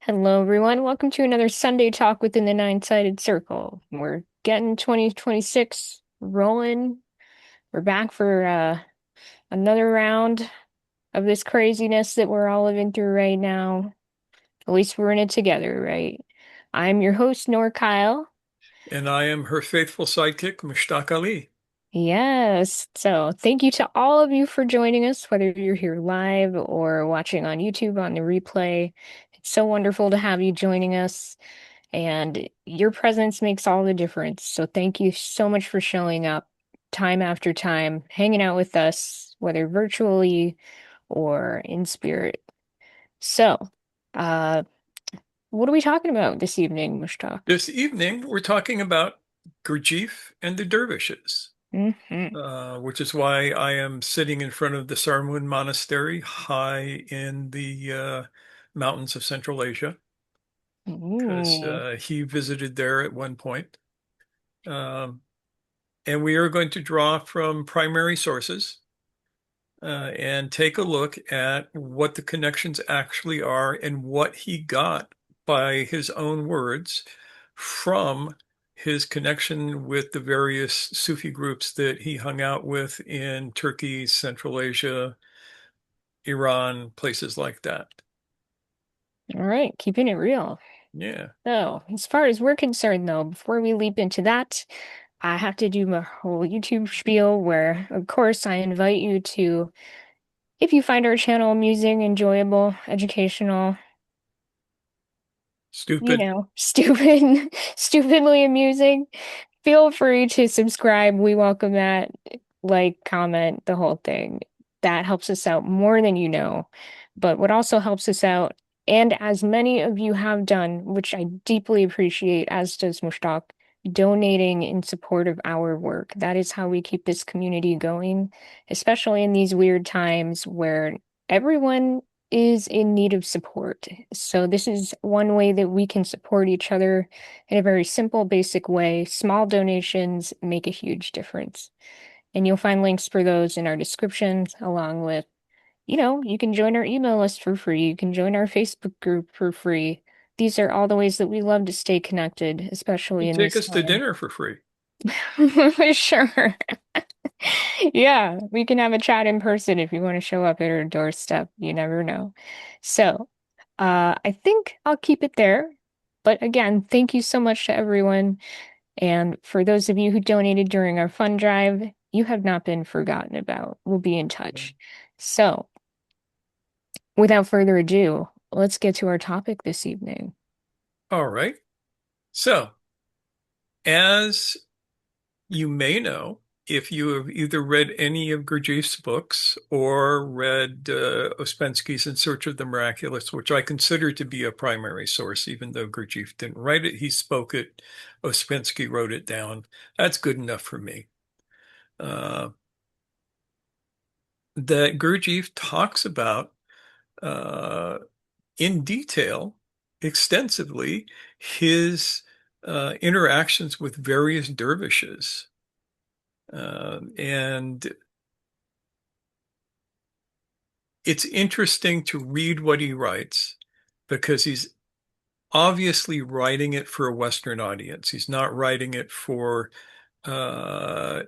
Hello, everyone. Welcome to another Sunday talk within the Nine-Sided Circle. We're getting 2026 rolling. We're back for another round of this craziness that we're all living through right now. At least we're in it together, right? I'm your host, Nor Kyle. And I am her faithful sidekick, Mushtaq Ali. Yes. So thank you to all of you for joining us, whether you're here live or watching on YouTube on the replay. It's so wonderful to have you joining us. And your presence makes all the difference. So thank you so much for showing up time after time, hanging out with us, whether virtually or in spirit. So, uh, what are we talking about this evening, Mushtaq? This evening, we're talking about Gurdjieff and the Dervishes, Hmm. which is why I am sitting in front of the Sarmun Monastery high in the mountains of Central Asia, because Ooh. he visited there at one point. Um, and we are going to draw from primary sources and take a look at what the connections actually are and what he got by his own words from his connection with the various Sufi groups that he hung out with in Turkey, Central Asia, Iran, places like that. All right, keeping it real. Yeah. So, as far as we're concerned, though, before we leap into that, I have to do my whole YouTube spiel where, of course, I invite you to, if you find our channel amusing, enjoyable, educational, Stupid. stupid, stupidly amusing, feel free to subscribe. We welcome that. Like, comment, the whole thing. That helps us out more than you know. But what also helps us out, and as many of you have done, which I deeply appreciate, as does Mushtaq, donating in support of our work. That is how we keep this community going, especially in these weird times where everyone is in need of support. So this is one way that we can support each other in a very simple, basic way. Small donations make a huge difference. And you'll find links for those in our descriptions, along with, you can join our email list for free. You can join our Facebook group for free. These are all the ways that we love to stay connected, especially You in take these us to times. dinner for free. Sure. Yeah, we can have a chat in person if you want to show up at our doorstep. You never know. So, I think I'll keep it there. But again, thank you so much to everyone. And for those of you who donated during our fund drive, you have not been forgotten about. We'll be in touch. So, without further ado, let's get to our topic this evening. All right. So, as you may know, if you have either read any of Gurdjieff's books or read Ouspensky's In Search of the Miraculous, which I consider to be a primary source, even though Gurdjieff didn't write it, he spoke it, Ouspensky wrote it down. That's good enough for me. Uh, that Gurdjieff talks about uh, in detail, extensively, his interactions with various dervishes. And it's interesting to read what he writes because he's obviously writing it for a Western audience. He's not writing it for uh,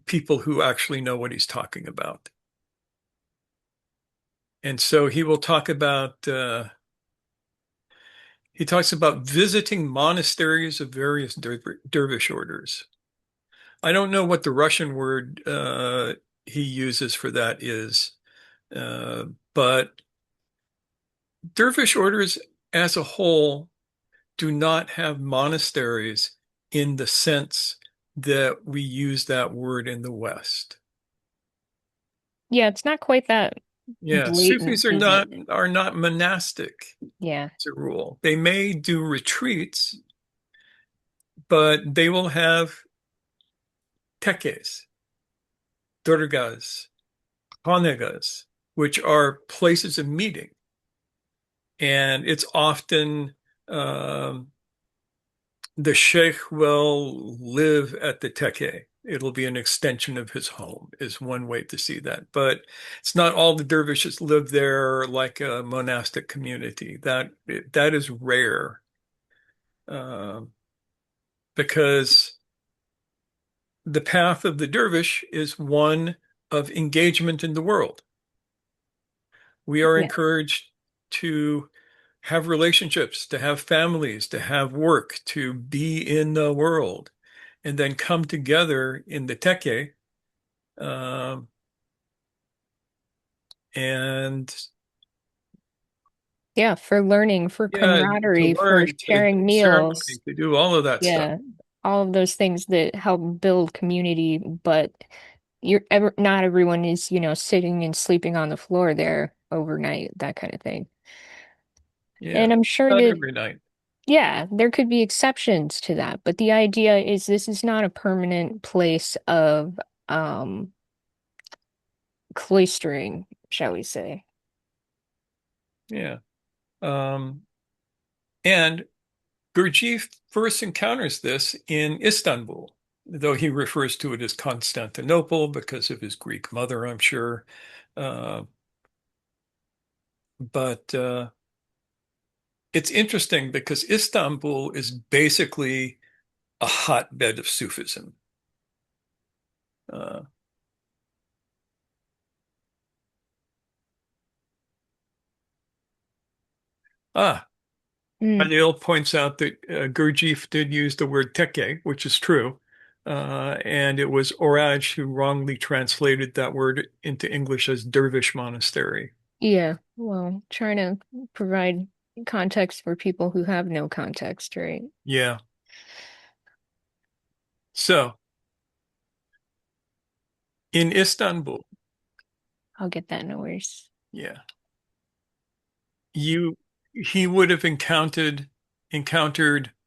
people who actually know what he's talking about. And so he talks about visiting monasteries of various dervish orders. I don't know what the Russian word he uses for that is, uh, but dervish orders as a whole do not have monasteries in the sense that we use that word in the West. Yeah, it's not quite that Yeah, blatant, Sufis is it? are not monastic Yeah. as a rule. They may do retreats, but they will have tekkes, durgas, hanegas, which are places of meeting. And it's often um, the sheikh will live at the tekke. It'll be an extension of his home, is one way to see that. But it's not all the dervishes live there like a monastic community. That is rare, um, because the path of the dervish is one of engagement in the world. We are Yeah. encouraged to have relationships, to have families, to have work, to be in the world, and then come together in the tekke, um, and Yeah, for learning, for yeah, to camaraderie, for learn, to do sharing ceremony, meals. to do all of that stuff. Yeah, all of those things that help build community, but not everyone is, sitting and sleeping on the floor there overnight, that kind of thing. Yeah, And I'm sure not that, every night. yeah, there could be exceptions to that, but the idea is this is not a permanent place of um cloistering, shall we say. Yeah. Um, and Gurdjieff first encounters this in Istanbul, though he refers to it as Constantinople because of his Greek mother, I'm sure. Uh, but it's interesting because Istanbul is basically a hotbed of Sufism. Uh, ah, Mm, Adil points out that Gurdjieff did use the word tekke, which is true. And it was Oraj who wrongly translated that word into English as dervish monastery. yeah, well, trying to provide context for people who have no context, right? Yeah. So in Istanbul, I'll get that, no worries. yeah, you he would have encountered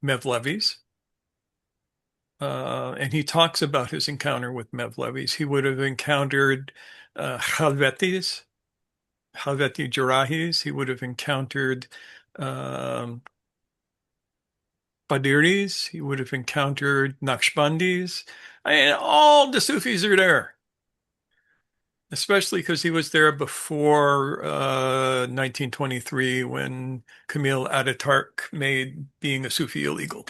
Mevlevis, and he talks about his encounter with Mevlevis. He would have encountered Helvetis, Helveti Jarahis. He would have encountered um, Badiris. He would have encountered Naqshbandis. I mean, all the Sufis are there, especially because he was there before 1923 when Camille Ataturk made being a Sufi illegal.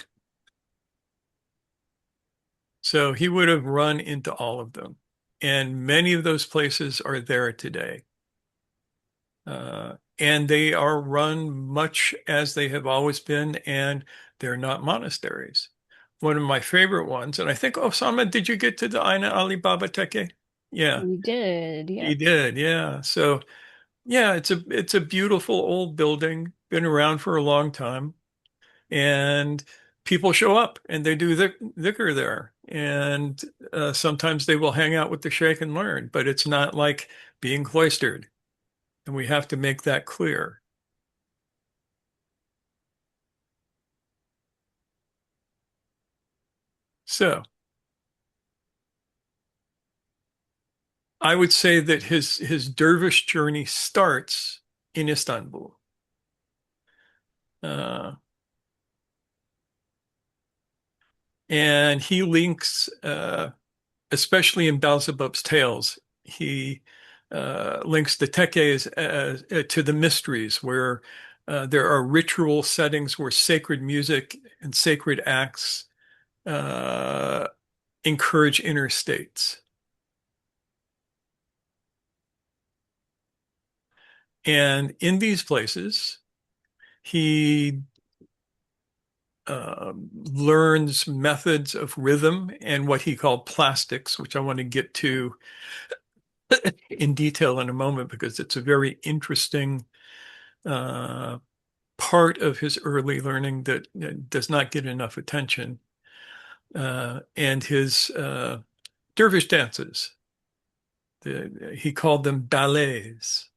So he would have run into all of them. And many of those places are there today. And they are run much as they have always been, and they're not monasteries. One of my favorite ones, and I think, Osama, did you get to the Aina Ali Baba Tekke? Yeah, We did, he yep. did. Yeah. So yeah, it's a beautiful old building, been around for a long time, and people show up and they do dhikr there, and sometimes they will hang out with the sheikh and learn, but it's not like being cloistered, and we have to make that clear. So I would say that his dervish journey starts in Istanbul. Uh, and he links especially in Beelzebub's Tales, he links the tekkes to the mysteries, where there are ritual settings where sacred music and sacred acts uh, encourage inner states. And in these places, he learns methods of rhythm and what he called plastics, which I want to get to in detail in a moment because it's a very interesting uh, part of his early learning that does not get enough attention, and his dervish dances. He called them ballets,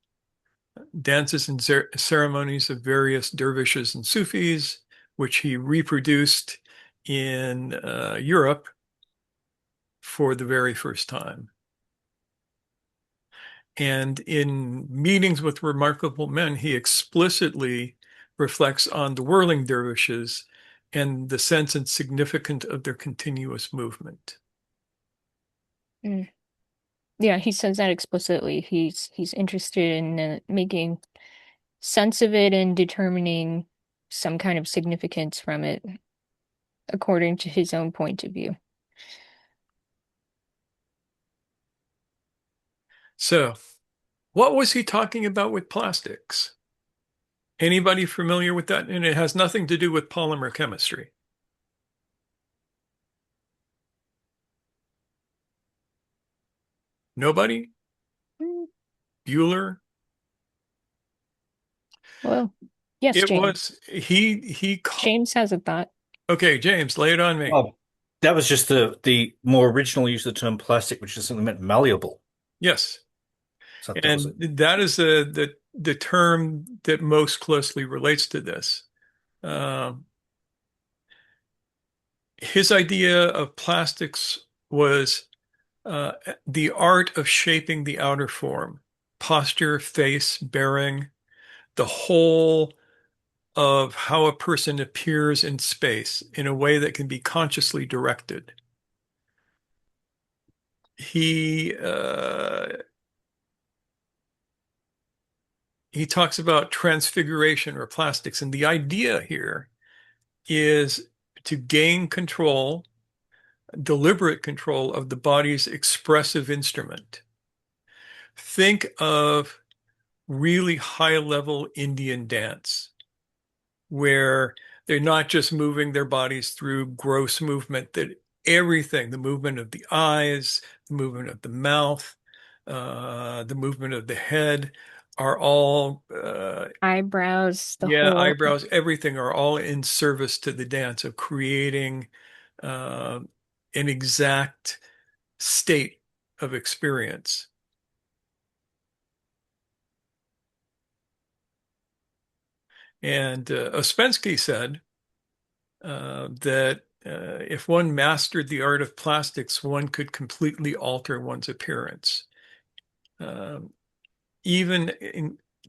dances and ceremonies of various dervishes and Sufis, which he reproduced in Europe for the very first time. And in meetings with remarkable men, he explicitly reflects on the whirling dervishes and the sense and significance of their continuous movement. Mm. Yeah, he says that explicitly. He's interested in making sense of it and determining some kind of significance from it according to his own point of view. So, what was he talking about with plastics? Anybody familiar with that? And it has nothing to do with polymer chemistry. Nobody? Mm. Bueller? Well, yes, It James. was he called. James has a thought. Okay, James, lay it on me. Oh, that was just the more original use of the term plastic, which is something meant malleable. Yes. So that was And it. that is the term that most closely relates to this. Um, his idea of plastics was uh, the art of shaping the outer form, posture, face, bearing, the whole of how a person appears in space in a way that can be consciously directed. He he talks about transfiguration or plastics, and the idea here is to gain control, deliberate control of the body's expressive instrument. Think of really high level Indian dance where they're not just moving their bodies through gross movement, that everything, the movement of the eyes, the movement of the mouth, the movement of the head are all, Eyebrows, the yeah, whole eyebrows, everything are all in service to the dance of creating uh, an exact state of experience. And Ouspensky said that if one mastered the art of plastics, one could completely alter one's appearance, um, even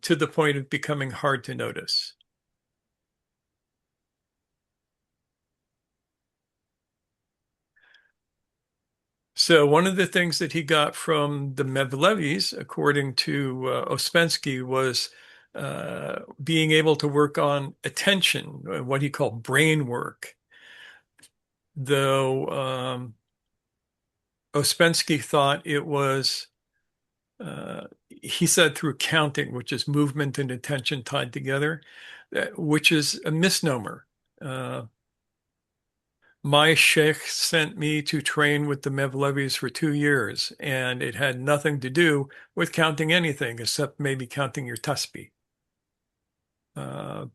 to the point of becoming hard to notice. So one of the things that he got from the Mevlevis, according to Ouspensky, was being able to work on attention, what he called brain work. Though Ouspensky thought it was, he said through counting, which is movement and attention tied together, which is a misnomer. Uh, my sheikh sent me to train with the Mevlevis for 2 years, and it had nothing to do with counting anything except maybe counting your tasbih,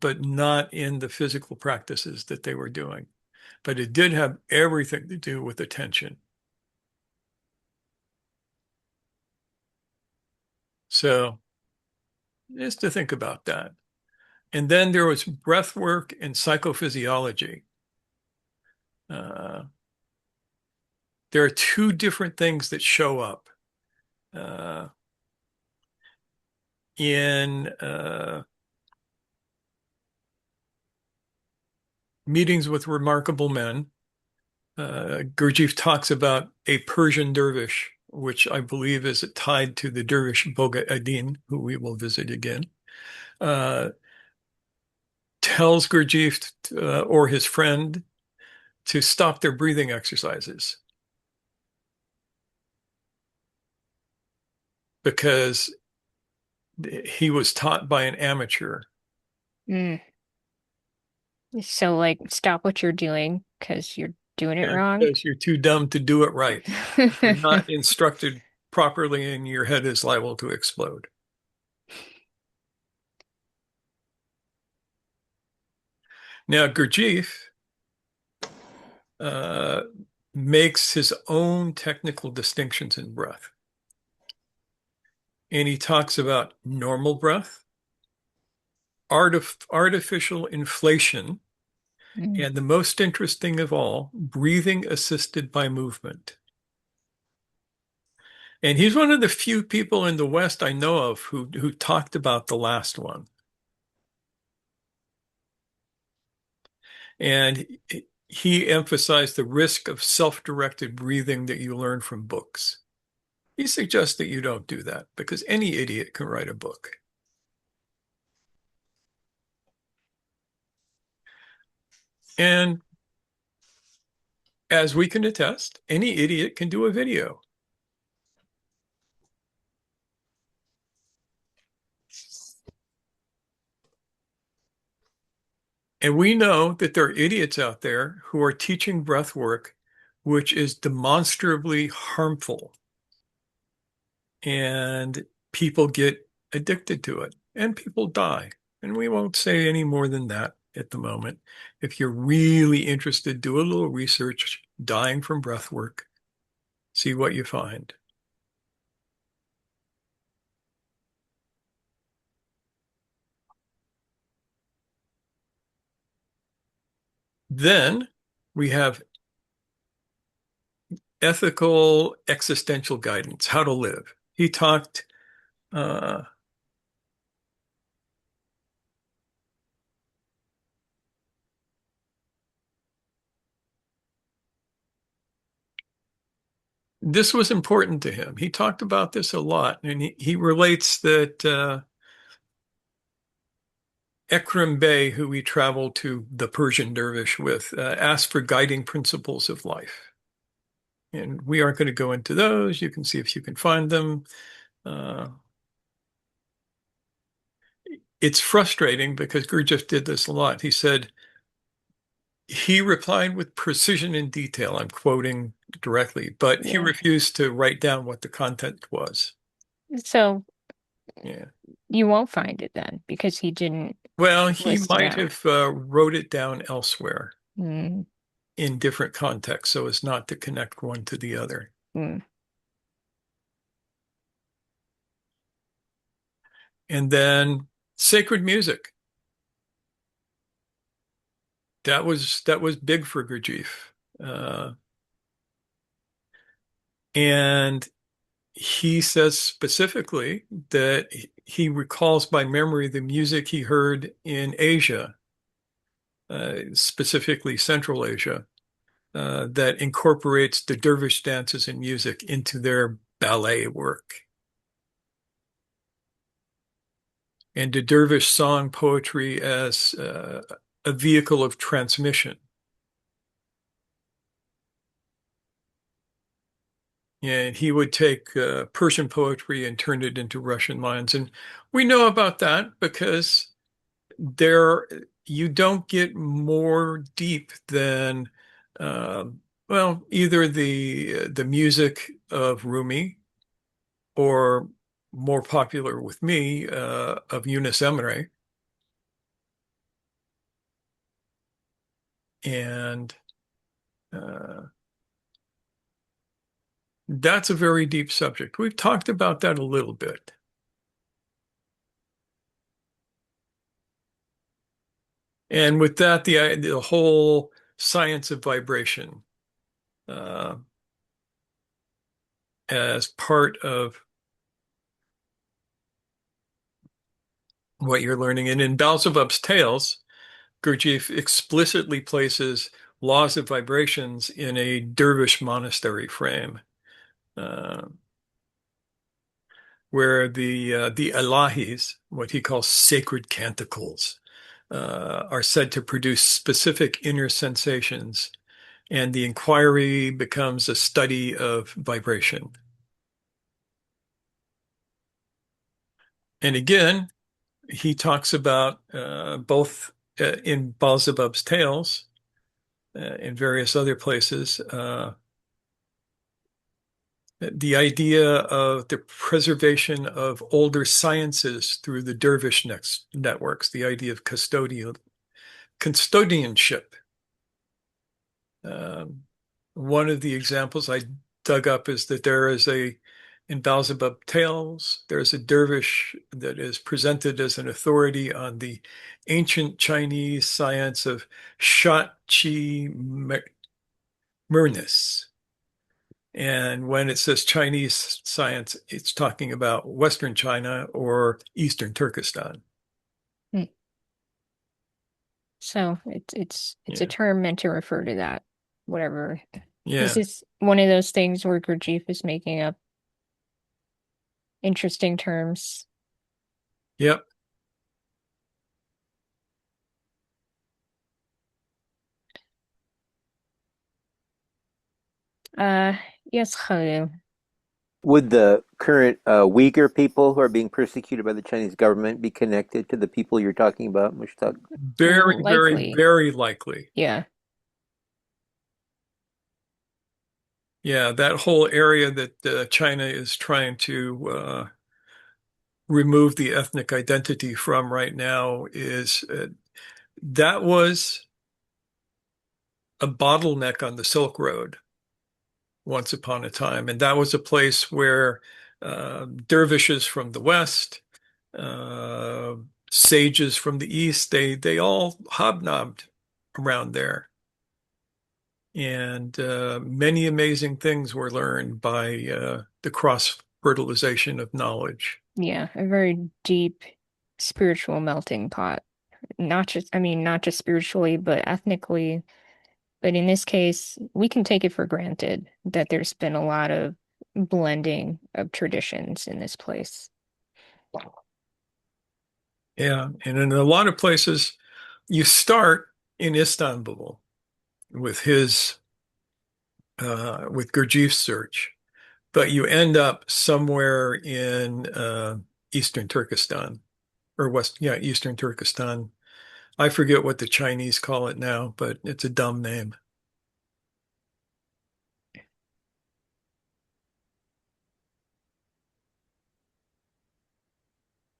but not in the physical practices that they were doing. But it did have everything to do with attention. So just to think about that. And then there was breath work and psychophysiology. Uh, there are two different things that show up uh, in meetings with remarkable men. Gurdjieff talks about a Persian dervish, which I believe is tied to the dervish Boga Adin, who we will visit again. Uh, tells Gurdjieff or his friend to stop their breathing exercises because he was taught by an amateur. mm. So like stop what you're doing because you're doing it Yeah, wrong. because you're too dumb to do it right. If you're not instructed properly and your head is liable to explode. Now, Gurdjieff uh, makes his own technical distinctions in breath. And he talks about normal breath, artificial inflation, Mm. and the most interesting of all, breathing assisted by movement. And he's one of the few people in the West I know of who talked about the last one. And he emphasized the risk of self-directed breathing that you learn from books. He suggests that you don't do that because any idiot can write a book. And as we can attest, any idiot can do a video. And we know that there are idiots out there who are teaching breath work, which is demonstrably harmful. And people get addicted to it and people die. And we won't say any more than that at the moment. If you're really interested, do a little research, dying from breath work, see what you find. Then we have ethical existential guidance, how to live. He talked, uh, this was important to him. He talked about this a lot, and he relates that Ekrem Bey, who we traveled to the Persian dervish with, asked for guiding principles of life. And we aren't going to go into those. You can see if you can find them. Uh, it's frustrating because Gurdjieff did this a lot. He said, he replied with precision and detail. I'm quoting directly, but he Yeah. refused to write down what the content was. So Yeah. you won't find it then because he didn't Well, he list it might out. have wrote it down elsewhere Mm, in different contexts so as not to connect one to the other. mm. And then sacred music. That was big for Gurdjieff. Uh, and he says specifically that he recalls by memory the music he heard in Asia, specifically Central Asia, that incorporates the dervish dances and music into their ballet work. And the dervish song poetry as a vehicle of transmission. And he would take Persian poetry and turn it into Russian lines. And we know about that because there you don't get more deep than well, either the music of Rumi or more popular with me of Yunus Emre. And uh, that's a very deep subject. We've talked about that a little bit. And with that, the whole science of vibration uh, as part of what you're learning. And in Beelzebub's Tales, Gurdjieff explicitly places laws of vibrations in a dervish monastery frame, uh, where the Ilahis, what he calls sacred canticles, are said to produce specific inner sensations, and the inquiry becomes a study of vibration. And again, he talks about both in Beelzebub's Tales, in various other places, the idea of the preservation of older sciences through the dervish networks, the idea of custodianship. Um, One of the examples I dug up is that in Beelzebub Tales, there's a dervish that is presented as an authority on the ancient Chinese science of Shat Chi Myrnis. And when it says Chinese science, it's talking about Western China or Eastern Turkestan. Mm. So it's a Yeah. term meant to refer to that, whatever. This Yeah. is one of those things where Gurdjieff is making up interesting terms. Yep. Uh, yes, Khalil. Would the current Uyghur people who are being persecuted by the Chinese government be connected to the people you're talking about, Mushtaq? Very, very, Likely. very likely. Yeah. Yeah, that whole area that China is trying to remove the ethnic identity from right now is that was a bottleneck on the Silk Road once upon a time. And that was a place where dervishes from the West, uh, sages from the East, they all hobnobbed around there. And many amazing things were learned by the cross-fertilization of knowledge. Yeah. A very deep spiritual melting pot. Not just spiritually, but ethnically. But in this case, we can take it for granted that there's been a lot of blending of traditions in this place. Yeah, and in a lot of places, you start in Istanbul with his with Gurdjieff's search, but you end up somewhere in Eastern Turkestan or Eastern Turkestan. I forget what the Chinese call it now, but it's a dumb name.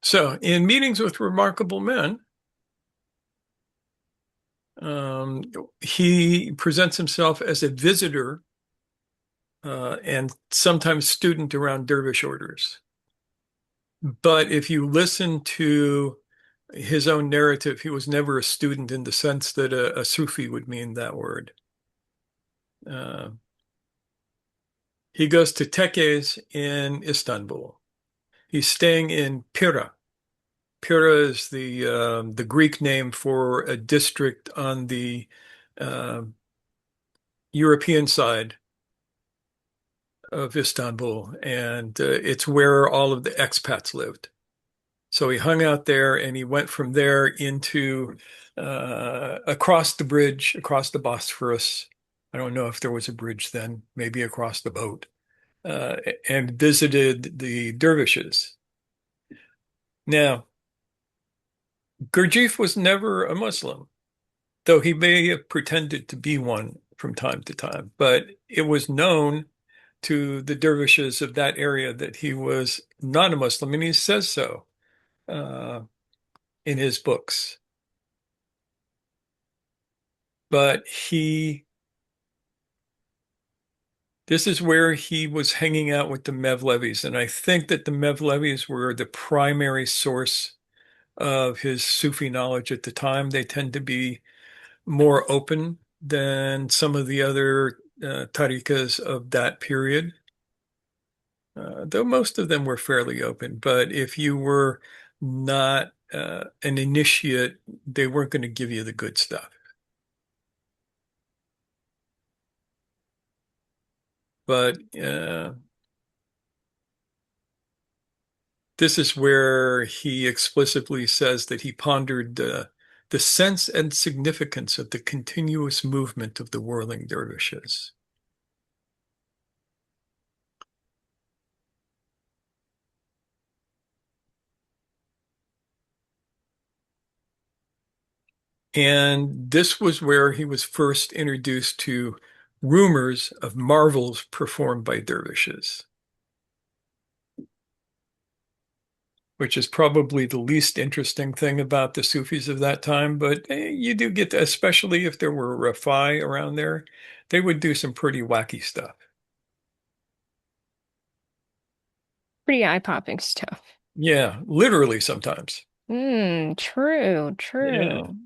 So, in meetings with remarkable men, um, he presents himself as a visitor and sometimes student around dervish orders. But if you listen to his own narrative, he was never a student in the sense that a Sufi would mean that word. Uh, he goes to tekkes in Istanbul. He's staying in Pira. Pira is the Greek name for a district on the uh, European side of Istanbul, and it's where all of the expats lived. So he hung out there and he went from there into across the bridge, across the Bosphorus. I don't know if there was a bridge then, maybe across the boat, uh, and visited the dervishes. Now, Gurdjieff was never a Muslim, though he may have pretended to be one from time to time, but it was known to the dervishes of that area that he was not a Muslim, and he says so uh, in his books. But this is where he was hanging out with the Mevlevis, and I think that the Mevlevis were the primary source of his Sufi knowledge at the time. They tend to be more open than some of the other tariqas of that period, though most of them were fairly open. But if you were not an initiate, they weren't going to give you the good stuff. But this is where he explicitly says that he pondered the sense and significance of the continuous movement of the whirling dervishes. And this was where he was first introduced to rumors of marvels performed by dervishes, which is probably the least interesting thing about the Sufis of that time. But you do get, especially if there were Rafai around there, they would do some pretty wacky stuff. Pretty eye-popping stuff. Yeah, literally sometimes. True, Yeah. true.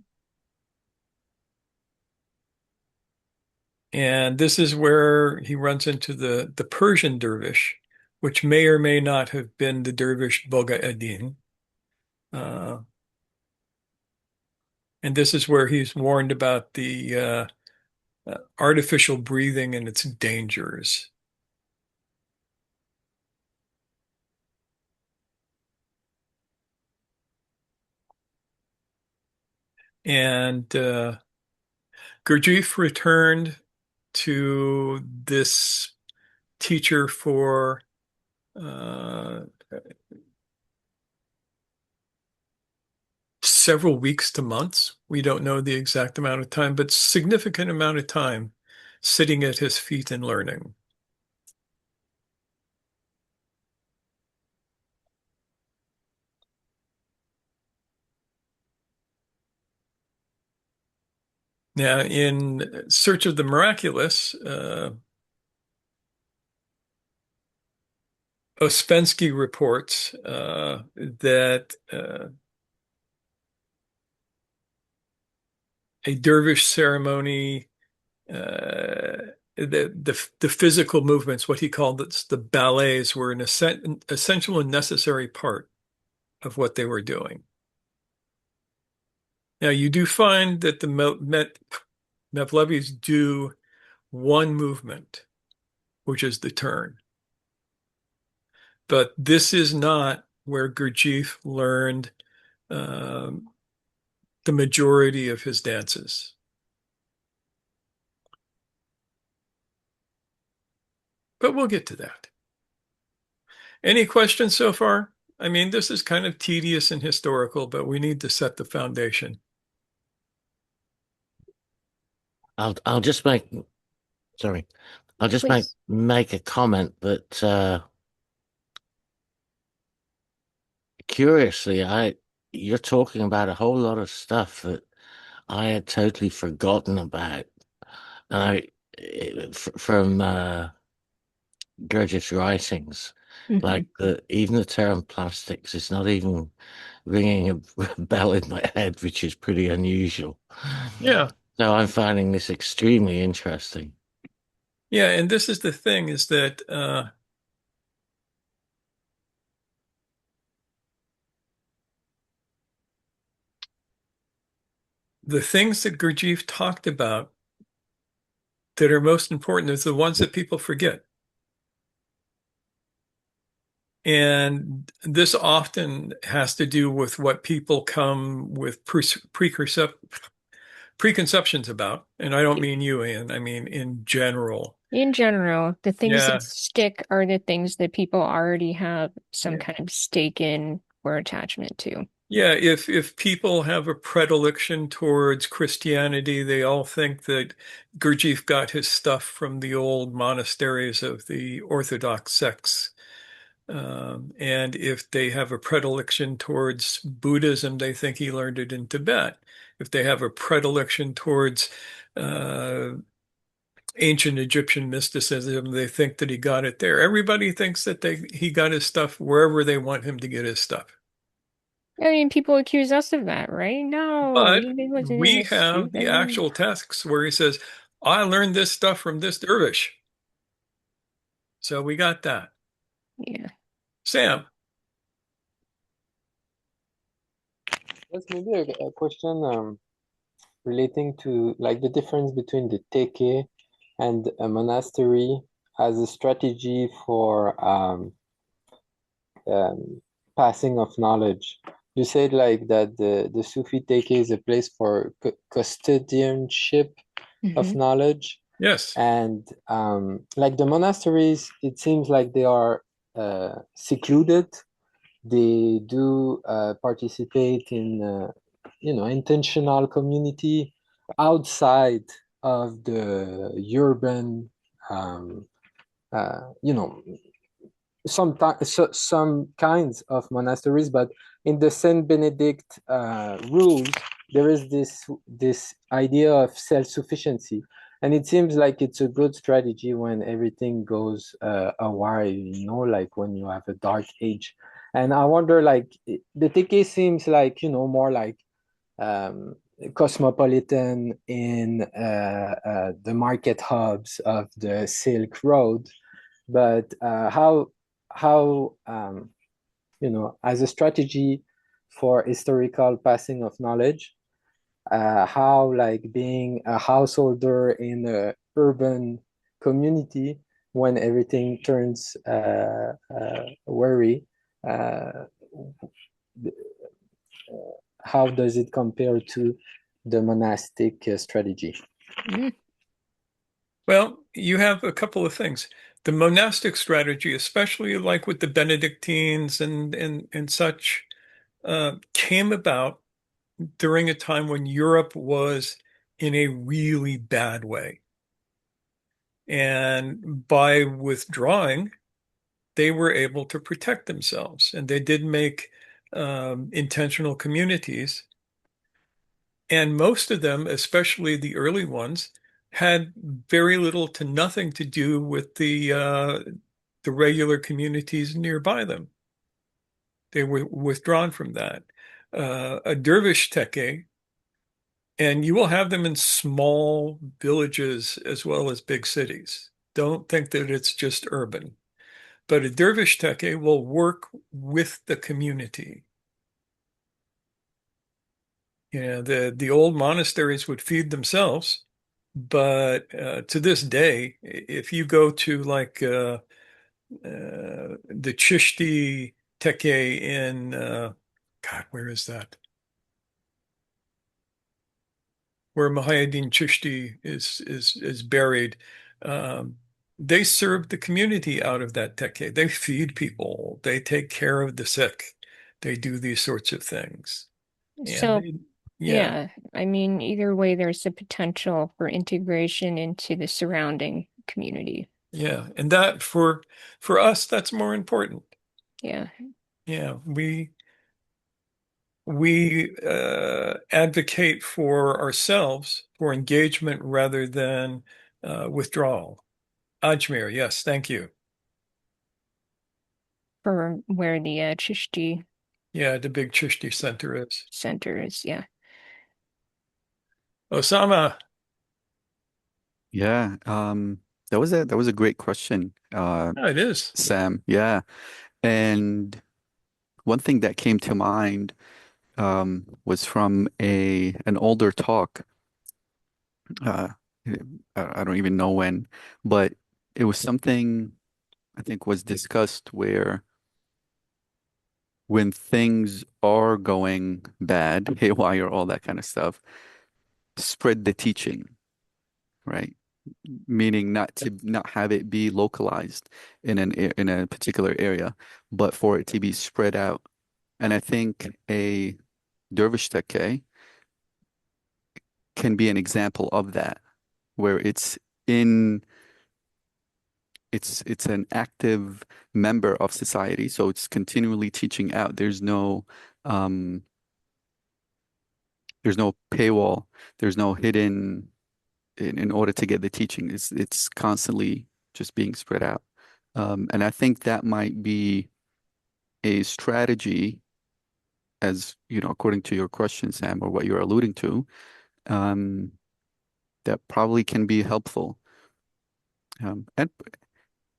And this is where he runs into the Persian dervish, which may or may not have been the dervish Boga Eddin. Uh, and this is where he's warned about the artificial breathing and its dangers. And Gurdjieff returned to this teacher for uh, several weeks to months. We don't know the exact amount of time, but significant amount of time sitting at his feet and learning. Now, in Search of the Miraculous, Ouspensky reports that a dervish ceremony, the physical movements, what he called it, the ballets, were an essential and necessary part of what they were doing. Now, you do find that the Mevlevis do one movement, which is the turn. But this is not where Gurdjieff learned um, the majority of his dances. But we'll get to that. Any questions so far? I mean, this is kind of tedious and historical, but we need to set the foundation. I'll just make sorry. I'll just Please. make a comment that curiously you're talking about a whole lot of stuff that I had totally forgotten about. And from Gurdjieff's writings, Mhm. like even the term plastics is not even ringing a bell in my head, which is pretty unusual. Yeah. So I'm finding this extremely interesting. Yeah, and this is the thing is that the things that Gurdjieff talked about that are most important is the ones that people forget. And this often has to do with what people come with preconceptions about. And I don't mean you, Ian, I mean in general. In general, the things that Yeah. stick are the things that people already have some Yeah. kind of stake in or attachment to. Yeah, if people have a predilection towards Christianity, they all think that Gurdjieff got his stuff from the old monasteries of the Orthodox sects. And if they have a predilection towards Buddhism, they think he learned it in Tibet. If they have a predilection towards uh, ancient Egyptian mysticism, they think that he got it there. Everybody thinks that he got his stuff wherever they want him to get his stuff. I mean, people accuse us of that, right? No, But he wasn't in we a have the stupid. actual texts where he says, I learned this stuff from this dervish. So we got that. Yeah. Sam. That's maybe a question relating to like the difference between the tekke and a monastery as a strategy for passing of knowledge. You said like that the Sufi tekke is a place for custodianship of Hmm. knowledge, Yes. and like the monasteries, it seems like they are secluded. They do participate in intentional community outside of the urban um, you know some kinds of monasteries, but in the Saint Benedict rules, there is this idea of self-sufficiency, and it seems like it's a good strategy when everything goes awry, like when you have a dark age. And I wonder, like the TK seems like more like um, cosmopolitan in the market hubs of the Silk Road, but how as a strategy for historical passing of knowledge, how like being a householder in a urban community when everything turns worry, uh, how does it compare to the monastic strategy. Mm. Well, you have a couple of things. The monastic strategy, especially like with the Benedictines and such, came about during a time when Europe was in a really bad way. And by withdrawing, they were able to protect themselves. And they did make intentional communities. And most of them, especially the early ones, had very little to nothing to do with the regular communities nearby them. They were withdrawn from that. A dervish tekke, and you will have them in small villages as well as big cities. Don't think that it's just urban. But a dervish tekke will work with the community. The old monasteries would feed themselves, but to this day, if you go to like the Chishti tekke in God, where is that? Where Muhyiddin Chishti is buried. Um, they serve the community out of that tekke. They feed people. They take care of the sick. They do these sorts of things. And So, they, yeah, yeah, I mean, either way, there's a potential for integration into the surrounding community. yeah. And that for us, that's more important. Yeah. Yeah, we advocate for ourselves for engagement rather than withdrawal. Ajmer, yes, thank you. For where the Chishti Yeah, the big Chishti center is. Center is. Yeah. Osama, Yeah, that was a great question, oh, it is. Sam. Yeah, and one thing that came to mind was from a an older talk. Uh, I don't even know when, but it was something I think was discussed where when things are going bad, haywire, all that kind of stuff, spread the teaching, right? Meaning not have it be localized in a particular area, but for it to be spread out. And I think a dervish tekke can be an example of that, where in it's an active member of society, so it's continually teaching out. Um there's no paywall, there's no hidden in order to get the teaching. It's constantly just being spread out. And I think that might be a strategy, as you know, according to your question, Sam, or what you're alluding to, um, that probably can be helpful. Um, and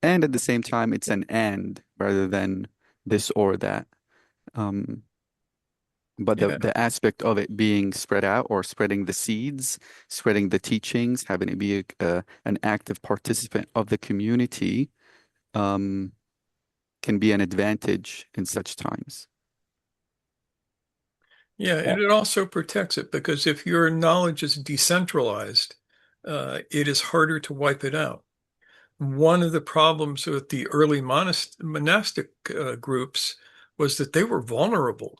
and at the same time, it's an and rather than this or that. Um, but Yeah, the aspect of it being spread out or spreading the seeds, spreading the teachings, having it be an active participant of the community, um, can be an advantage in such times. yeah, and it also protects it because if your knowledge is decentralized, it is harder to wipe it out. One of the problems with the early monastic groups was that they were vulnerable.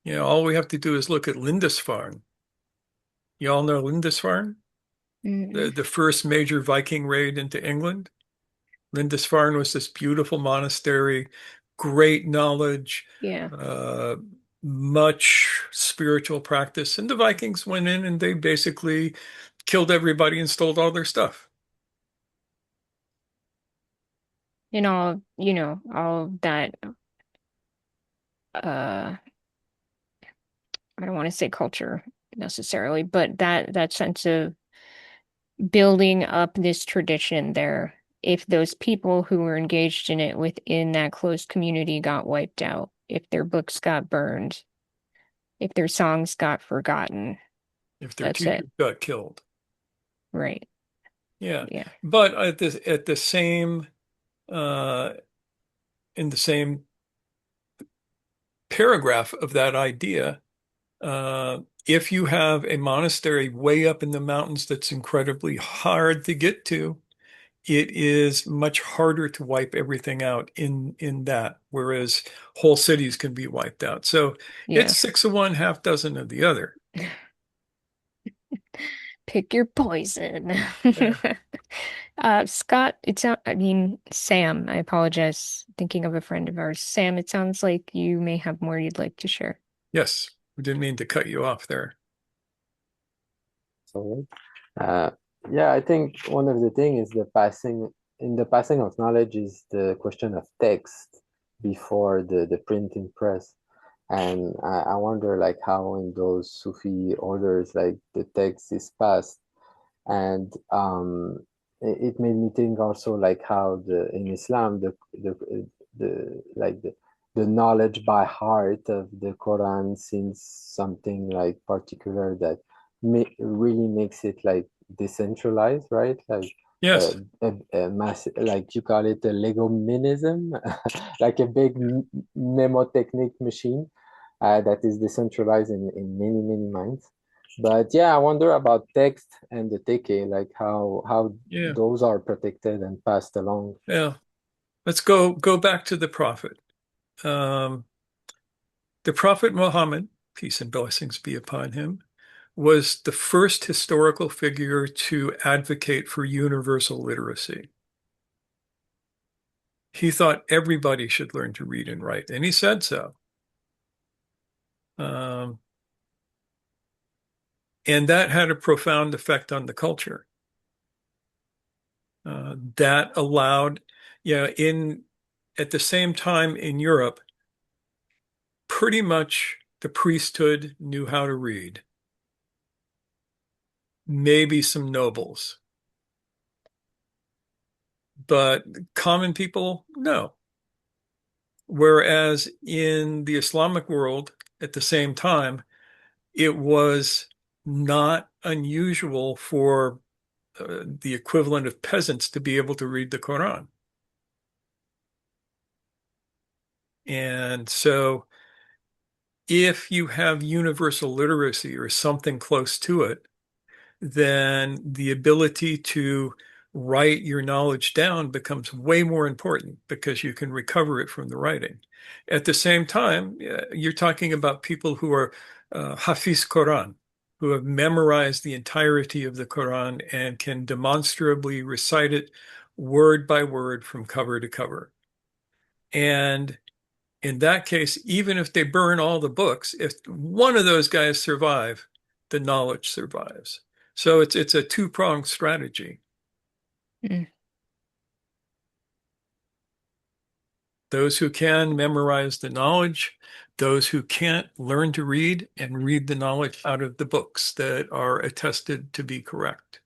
All we have to do is look at Lindisfarne. You all know Lindisfarne, Mm. the first major Viking raid into England. Lindisfarne was this beautiful monastery, great knowledge, Yeah. uh, much spiritual practice. And the Vikings went in and they basically killed everybody and stole all their stuff. And all that, uh, I don't want to say culture necessarily, but that sense of building up this tradition there, if those people who were engaged in it within that closed community got wiped out, if their books got burned, if their songs got forgotten, If their that's it. teachers got killed. Right. Yeah. Yeah. But at the same uh, in the same paragraph of that idea, If you have a monastery way up in the mountains that's incredibly hard to get to, it is much harder to wipe everything out in that, whereas whole cities can be wiped out. So it's Yeah. 6 of one, half dozen of the other. Pick your poison. Yeah. Scott, I mean, Sam, I apologize. Thinking of a friend of ours. Sam, it sounds like you may have more you'd like to share. Yes, we didn't mean to cut you off there. Sorry. Uh, yeah, I think one of the things is the passing of knowledge is the question of text before the printing press. And I wonder like how in those Sufi orders, like the text is passed. And it made me think also like how in Islam, the knowledge by heart of the Quran seems something like particular that really makes it like decentralized, right? Like Yes. a like you call it a legominism, like a big mnemotechnic machine that is decentralized in many minds. But yeah, I wonder about text and the tekke, like how Yeah. those are protected and passed along. Yeah. Let's go back to the Prophet. Um, the Prophet Muhammad, peace and blessings be upon him, was the first historical figure to advocate for universal literacy. He thought everybody should learn to read and write, and he said so. Um, and that had a profound effect on the culture. That allowed, at the same time in Europe, pretty much the priesthood knew how to read, maybe some nobles, but common people, no. Whereas in the Islamic world, at the same time, it was not unusual for the equivalent of peasants to be able to read the Quran. And so if you have universal literacy or something close to it, then the ability to write your knowledge down becomes way more important because you can recover it from the writing. At the same time, you're talking about people who are Hafiz Quran, who have memorized the entirety of the Quran and can demonstrably recite it word by word from cover to cover. And in that case, even if they burn all the books, if one of those guys survive, the knowledge survives. So it's a two-pronged strategy. Mm. Those who can memorize the knowledge, those who can't learn to read and read the knowledge out of the books that are attested to be correct.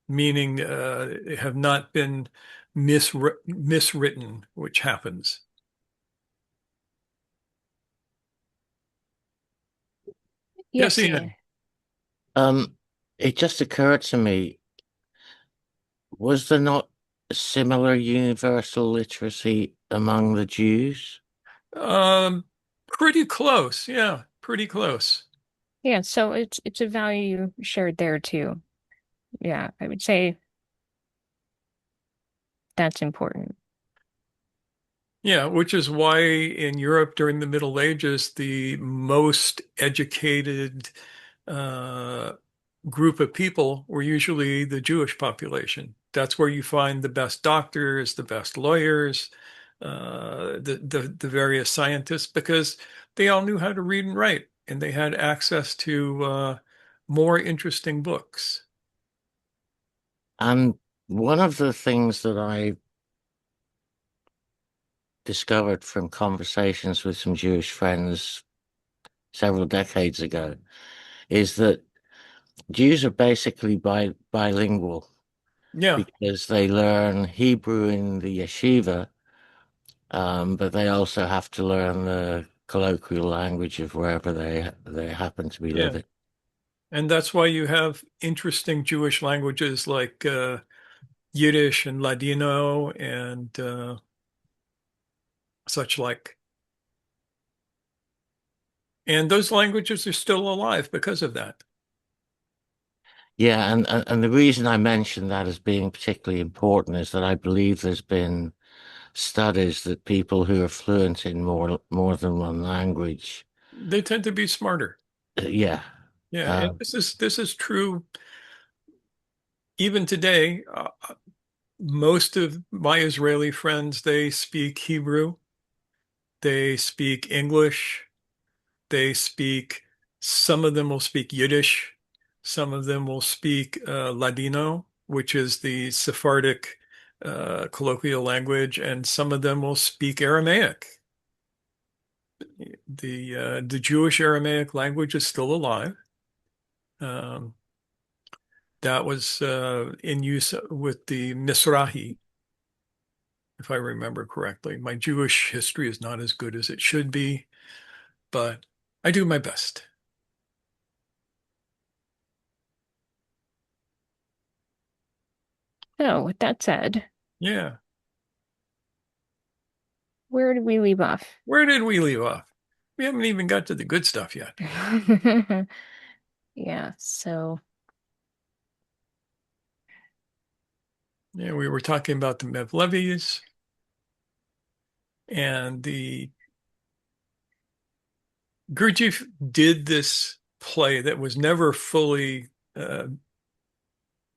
Meaning have not been miswritten, which happens. Yes, Yes, yeah. Ian. Um, it just occurred to me, was there not similar universal literacy among the Jews? Um, Pretty close. Yeah, pretty close. Yeah, so it's a value shared there too. Yeah, I would say that's important. Yeah, which is why in Europe during the Middle Ages, the most educated uh, group of people were usually the Jewish population. That's where you find the best doctors, the best lawyers, the various scientists, because they all knew how to read and write, and they had access to more interesting books. And one of the things that I discovered from conversations with some Jewish friends several decades ago is that Jews are basically bilingual Yeah, because they learn Hebrew in the yeshiva, but they also have to learn the colloquial language of wherever they happen to be yeah. living. And that's why you have interesting Jewish languages like Yiddish and Ladino and such like. And those languages are still alive because of that. Yeah, and the reason I mention that as being particularly important is that I believe there's been studies that people who are fluent in more than one language, They tend to be smarter. yeah, Yeah, and uh, this is true even today. Most of my Israeli friends, they speak Hebrew, they speak English, they speak, some of them will speak Yiddish, some of them will speak Ladino, which is the Sephardic colloquial language, and some of them will speak Aramaic. The Jewish Aramaic language is still alive. Um, that was in use with the Mizrahi, if I remember correctly. My Jewish history is not as good as it should be, but I do my best. So, with that said, Yeah. where did we leave off? Where did we leave off? We haven't even got to the good stuff yet. Yeah, so Yeah, we were talking about the Mevlevis and the Gurdjieff did this play that was never fully uh,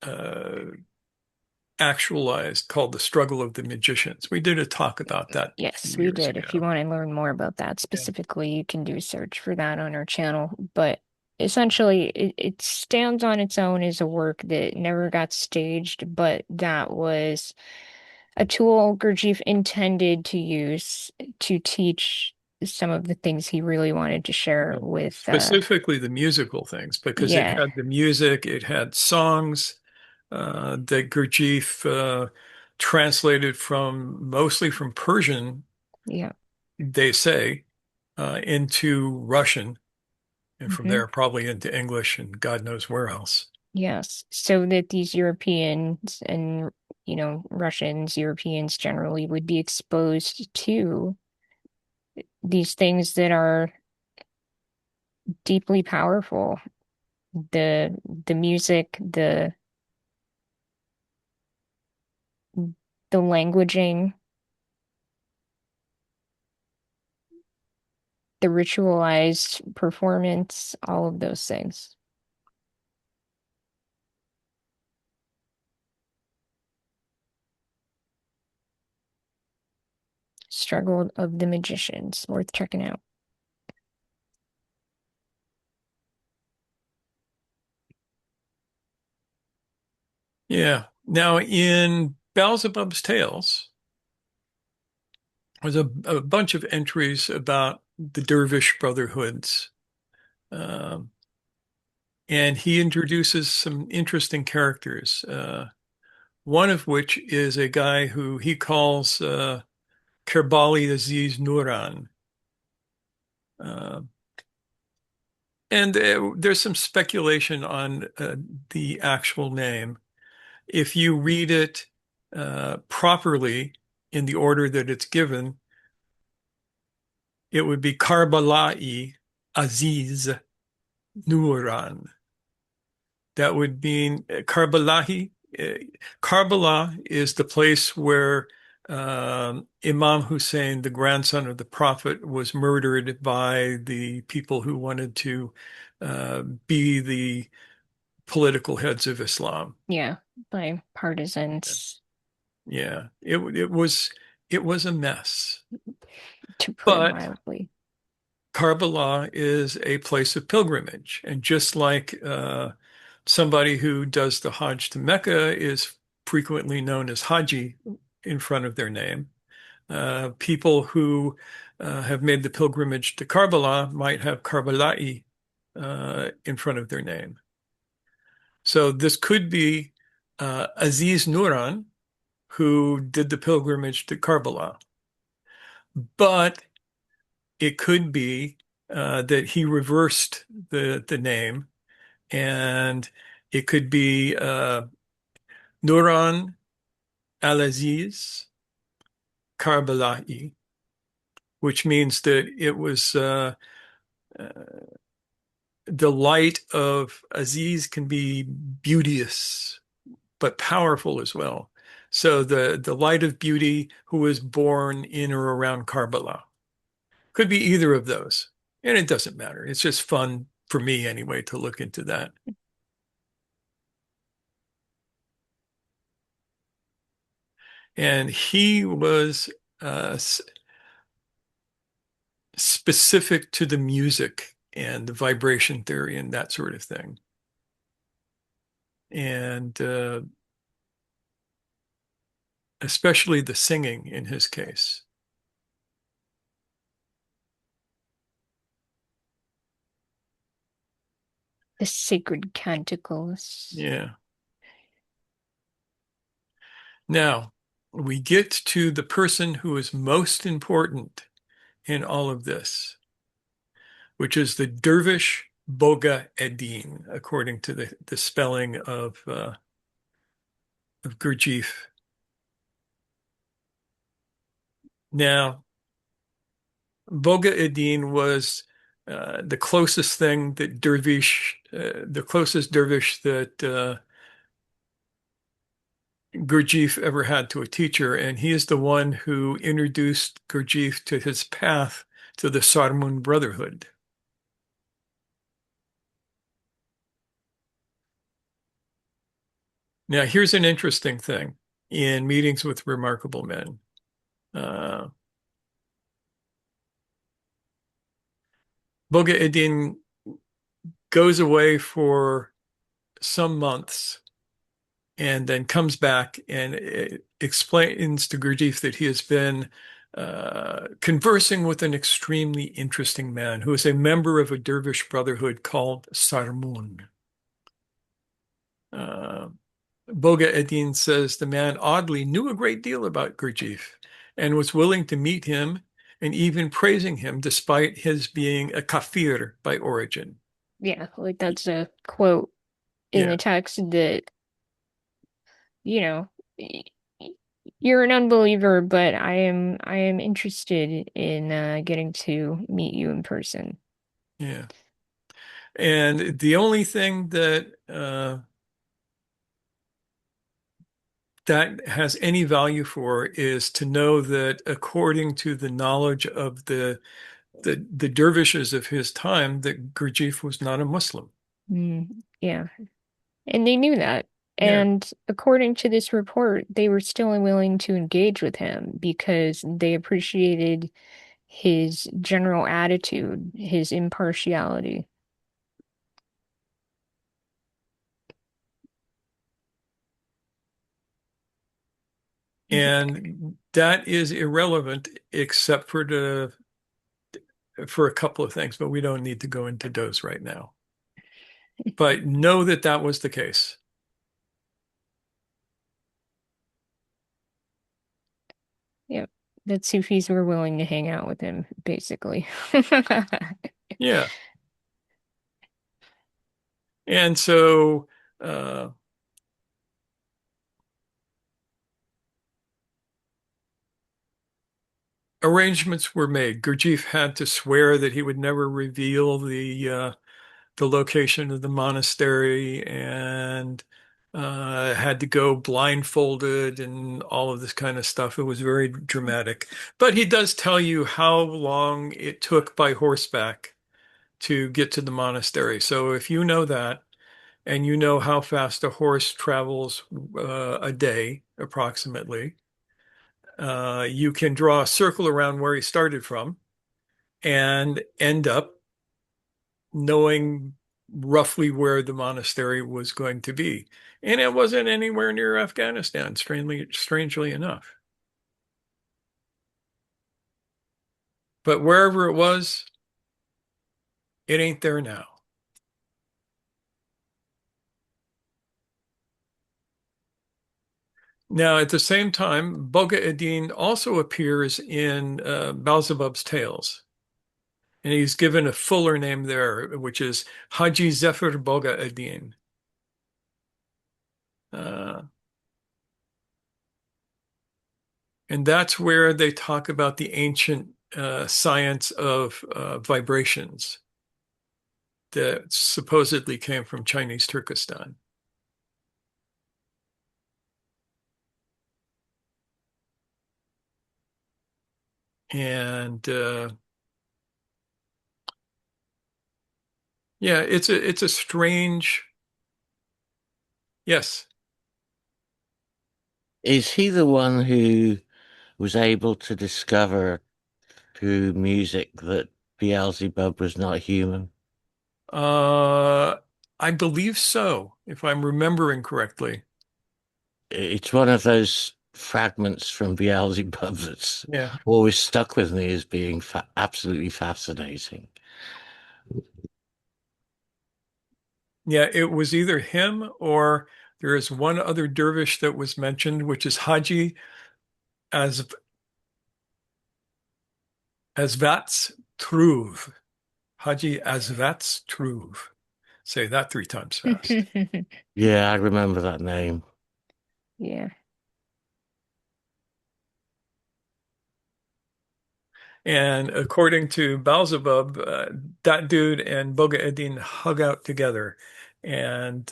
uh, actualized called The Struggle of the Magicians. We did a talk about that a few yes, we years did. If you ago. want to learn more about that Yeah. specifically, you can do a search for that on our channel. But essentially, it stands on its own as a work that never got staged, but that was a tool Gurdjieff intended to use to teach some of the things he really wanted to share with, Specifically the musical things, because it yeah, had the music, it had songs that Gurdjieff translated from mostly from Persian, yeah. they say, into Russian, and from Hmm. there probably into English and God knows where else. Yes, so that these Europeans and, Russians, Europeans generally would be exposed to these things that are deeply powerful. The music, the languaging, the ritualized performance, all of those things. Struggle of the Magicians, worth checking out. Yeah. Now in Beelzebub's Tales, there's a bunch of entries about the dervish brotherhoods. Um, and he introduces some interesting characters. One of which is a guy who he calls Kerbali Aziz Nuran. Uh, and there's some speculation on the actual name. If you read it properly in the order that it's given, it would be Karbala'i Aziz Nuran. That would mean Karbalahi. Karbala is the place where Imam Hussein, the grandson of the Prophet, was murdered by the people who wanted to be the political heads of Islam. Yeah, by partisans, Yeah, it was a mess. to put it But mildly. Karbala is a place of pilgrimage, and just like somebody who does the Hajj to Mecca is frequently known as Haji in front of their name. People who have made the pilgrimage to Karbala might have Karbala'i in front of their name. So this could be Aziz Nuran, who did the pilgrimage to Karbala. But it could be that he reversed the name, and it could be Nuran al-Aziz Karbala'i, which means that it was the light of Aziz can be beauteous, but powerful as well. So the light of beauty who was born in or around Karbala could be either of those. And it doesn't matter. It's just fun for me anyway to look into that. And he was specific to the music and the vibration theory and that sort of thing. And especially the singing in his case. The sacred canticles. Yeah. Now, we get to the person who is most important in all of this, which is the dervish Boga Eddin, according to the spelling of Gurdjieff. Now, Boga Eddin was the closest thing that the closest dervish that Gurdjieff ever had to a teacher, and he is the one who introduced Gurdjieff to his path to the Sarmun Brotherhood. Now, here's an interesting thing in meetings with remarkable men. Boga Eddin goes away for some months and then comes back and explains to Gurdjieff that he has been conversing with an extremely interesting man who is a member of a dervish brotherhood called Sarmun. Boga Eddin says the man oddly knew a great deal about Gurdjieff and was willing to meet him and even praising him despite his being a kafir by origin. Yeah, like that's a quote in Yeah, the text that, you know, you're an unbeliever, but I am interested in getting to meet you in person. yeah. And the only thing that that has any value for is to know that according to the knowledge of the dervishes of his time, that Gurdjieff was not a Muslim. Yeah. And they knew that. Yeah. And according to this report, they were still unwilling to engage with him because they appreciated his general attitude, his impartiality. And that is irrelevant except for a couple of things, but we don't need to go into those right now. But know that that was the case. Yep. That Sufis were willing to hang out with him, basically. Yeah. And so uh, arrangements were made. Gurdjieff had to swear that he would never reveal the location of the monastery and had to go blindfolded and all of this kind of stuff. It was very dramatic. But he does tell you how long it took by horseback to get to the monastery. So if you know that and you know how fast a horse travels a day approximately, you can draw a circle around where he started from and end up knowing roughly where the monastery was going to be. And it wasn't anywhere near Afghanistan, strangely enough. But wherever it was, it ain't there now. Now, at the same time, Boga Eddin also appears in Beelzebub's Tales. And he's given a fuller name there, which is Haji Zephyr Boga Eddin. Uh, and that's where they talk about the ancient science of vibrations that supposedly came from Chinese Turkestan. And yeah, it's a strange. Yes. Is he the one who was able to discover through music that Beelzebub was not human? I believe so, if I'm remembering correctly. It's one of those fragments from Beelzebub that's Yeah. always stuck with me as being absolutely fascinating. Yeah, it was either him or there is one other dervish that was mentioned, which is Haji as Asvat's Truv. Haji Asvat's Truv. Say that 3 times fast. Yeah, I remember that name. Yeah. And according to Beelzebub, that dude and Boga Eddin hung out together and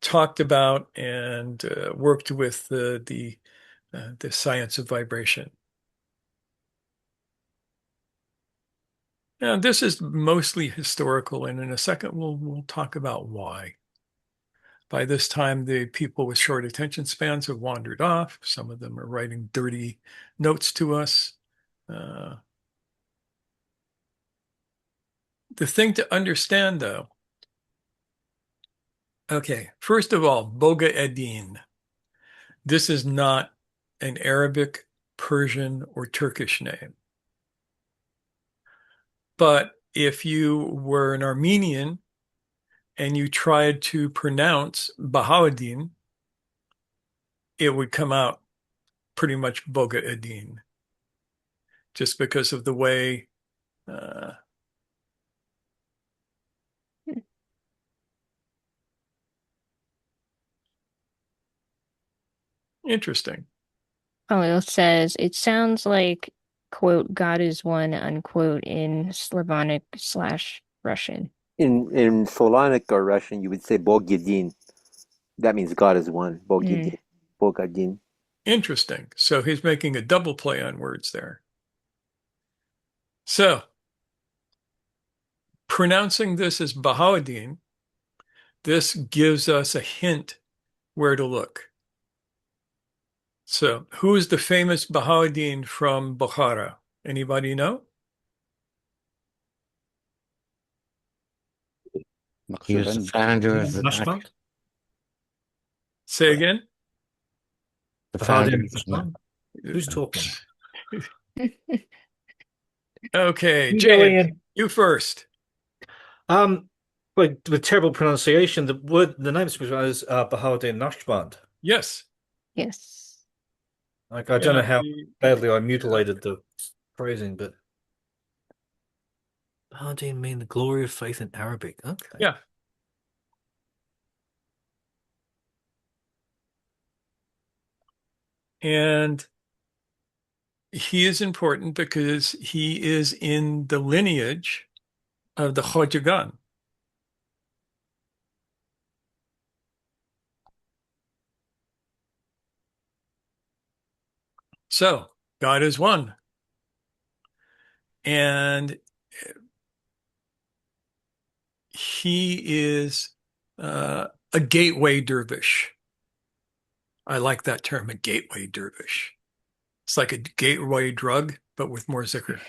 talked about and worked with the science of vibration. Now, this is mostly historical, and in a second we'll talk about why. By this time, the people with short attention spans have wandered off. Some of them are writing dirty notes to us. Uh, the thing to understand, though, okay, first of all, Boga Eddin. This is not an Arabic, Persian, or Turkish name. But if you were an Armenian and you tried to pronounce Bahauddin, it would come out pretty much Boga Eddin, just because of the way interesting. Oh, it says it sounds like, quote, God is one, unquote, in Slavonic/Russian. In Slavonic or Russian, you would say Bog Yedin. That means God is one. Bog Mm. Yedin. Bog Adin. Interesting. So he's making a double play on words there. So pronouncing this as Bahauddin, this gives us a hint where to look. So who is the famous Bahauddin from Bukhara? Anybody know? He was the founder of the Say again? founder Bahauddin of Rashtan? Who's talking? Okay, You go, James, Ian. you first. Um, with terrible pronunciation, the name is Bahauddin Naqshband. Yes. Yes. Like I don't Yeah, know how badly I mutilated the phrasing, but Bahauddin mean the glory of faith in Arabic. Okay. yeah. And he is important because he is in the lineage of the Khojagan. So God is one. And he is a gateway dervish. I like that term, a gateway dervish. It's like a gateway drug, but with more zikr.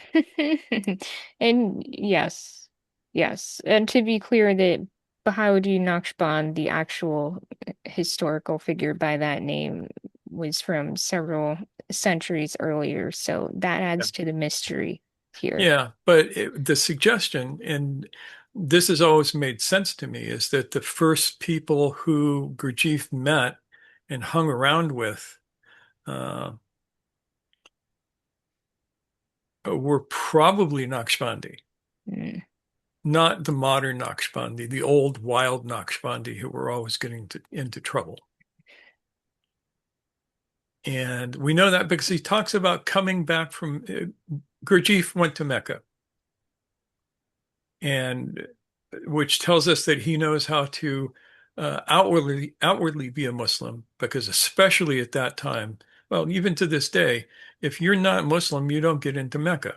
And yes, yes. And to be clear, that Bahauddin Naqshband, the actual historical figure by that name, was from several centuries earlier. So that adds to the mystery here. Yeah, but the suggestion, and this has always made sense to me, is that the first people who Gurdjieff met and hung around with uh, were probably Naqshbandi, Mm. not the modern Naqshbandi, the old wild Naqshbandi who were always getting into trouble. And we know that because he talks about coming back from Gurdjieff went to Mecca. and which tells us that he knows how to outwardly be a Muslim, because especially at that time, well, even to this day, if you're not Muslim, you don't get into Mecca.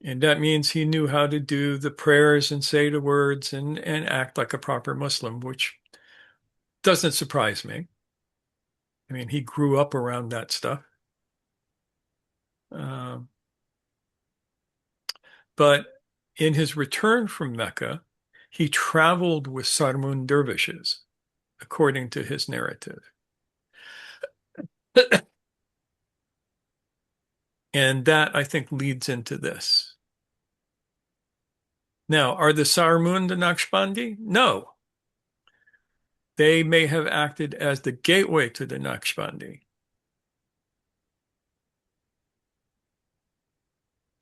And that means he knew how to do the prayers and say the words and act like a proper Muslim, which doesn't surprise me. I mean, he grew up around that stuff. Um, but in his return from Mecca, he traveled with Sarmun dervishes, according to his narrative. And that, I think, leads into this. Now, are the Sarmun the Naqshbandi? No. They may have acted as the gateway to the Naqshbandi.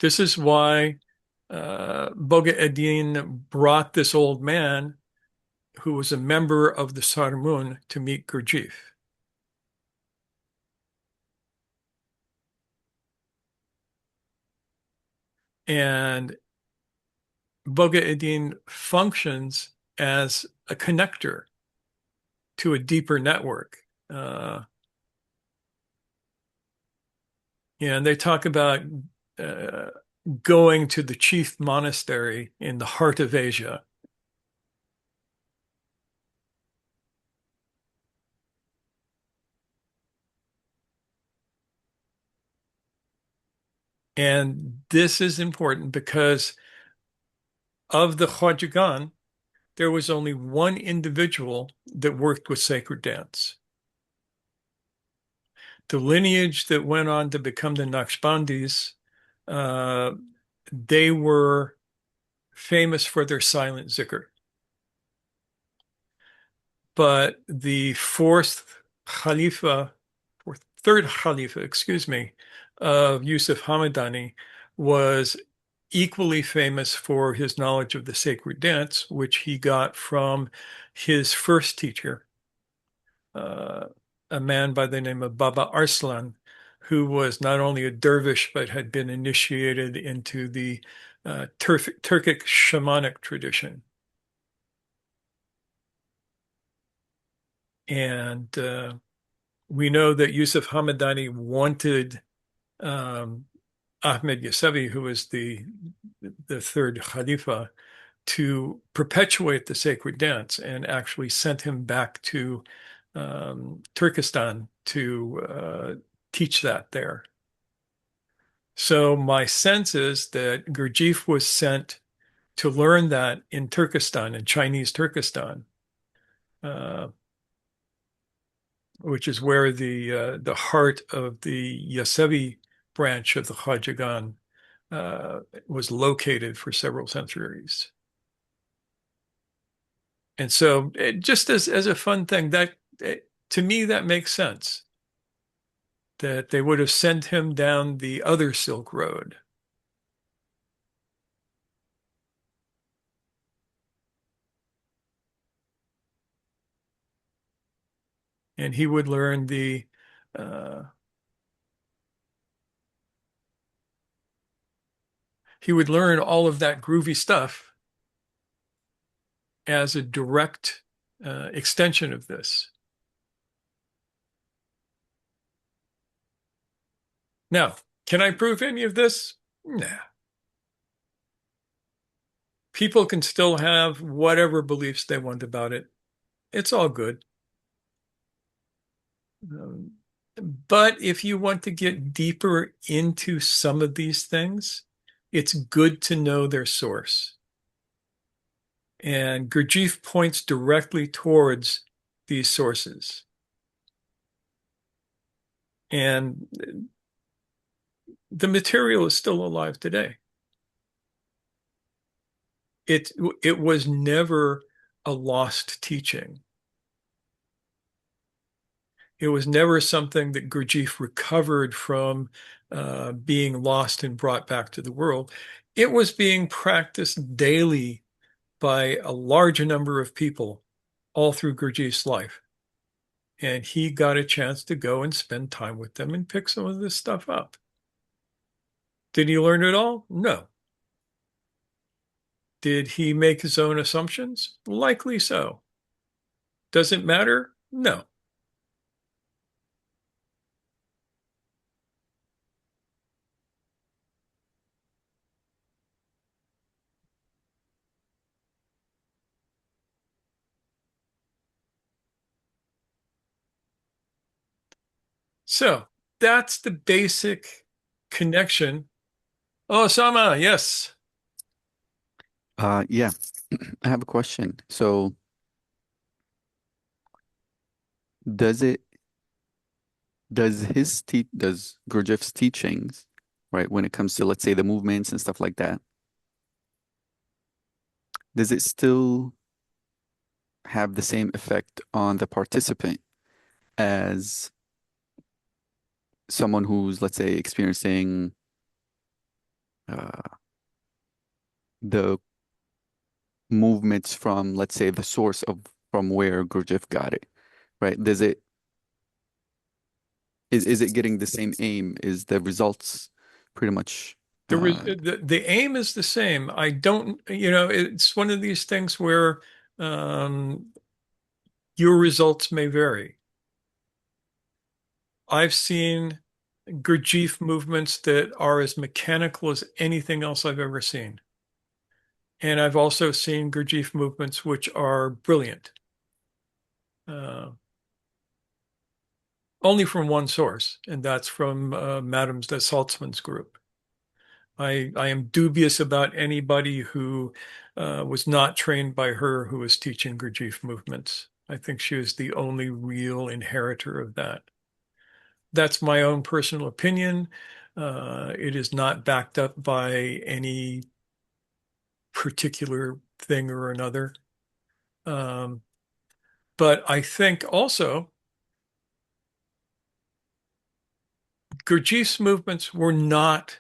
This is why Boga Eddin brought this old man who was a member of the Sarmun to meet Gurdjieff. And Boga Eddin functions as a connector to a deeper network. And they talk about going to the chief monastery in the heart of Asia. And this is important because of the Khwajagan, there was only one individual that worked with sacred dance. The lineage that went on to become the Naqshbandis, they were famous for their silent zikr. But the third Khalifa, excuse me, of Yusuf Hamadani was equally famous for his knowledge of the sacred dance, which he got from his first teacher, a man by the name of Baba Arslan, who was not only a dervish, but had been initiated into the Turkic shamanic tradition. And we know that Yusuf Hamadani wanted Ahmed Yasevi, who was the third Khalifa, to perpetuate the sacred dance, and actually sent him back to Turkestan to teach that there. So my sense is that Gurdjieff was sent to learn that in Turkestan, in Chinese Turkestan, which is where the heart of the Yasevi branch of the Khajagan was located for several centuries. And so, just as a fun thing, that to me that makes sense, that they would have sent him down the other Silk Road. And he would learn all of that groovy stuff as a direct extension of this. Now, can I prove any of this? Nah. People can still have whatever beliefs they want about it. It's all good. But if you want to get deeper into some of these things, it's good to know their source. And Gurdjieff points directly towards these sources. And the material is still alive today. It was never a lost teaching. It was never something that Gurdjieff recovered from being lost and brought back to the world. It was being practiced daily by a large number of people all through Gurdjieff's life. And he got a chance to go and spend time with them and pick some of this stuff up. Did he learn it all? No. Did he make his own assumptions? Likely so. Does it matter? No. So that's the basic connection. Oh, Sama, yes. Yeah, I have a question. So does it does Gurdjieff's teachings, right, when it comes to, let's say, the movements and stuff like that, does it still have the same effect on the participant as someone who's, let's say, experiencing uh, the movements from, let's say, the source of from where Gurdjieff got it, right? Is it getting the same aim? Is the results pretty much The aim is the same. I don't, it's one of these things where um, your results may vary. I've seen Gurdjieff movements that are as mechanical as anything else I've ever seen. And I've also seen Gurdjieff movements which are brilliant, uh, only from one source, and that's from Madame de Saltzman's group. I am dubious about anybody who was not trained by her who was teaching Gurdjieff movements. I think she was the only real inheritor of that. That's my own personal opinion. It is not backed up by any particular thing or another. But I think also Gurdjieff's movements were not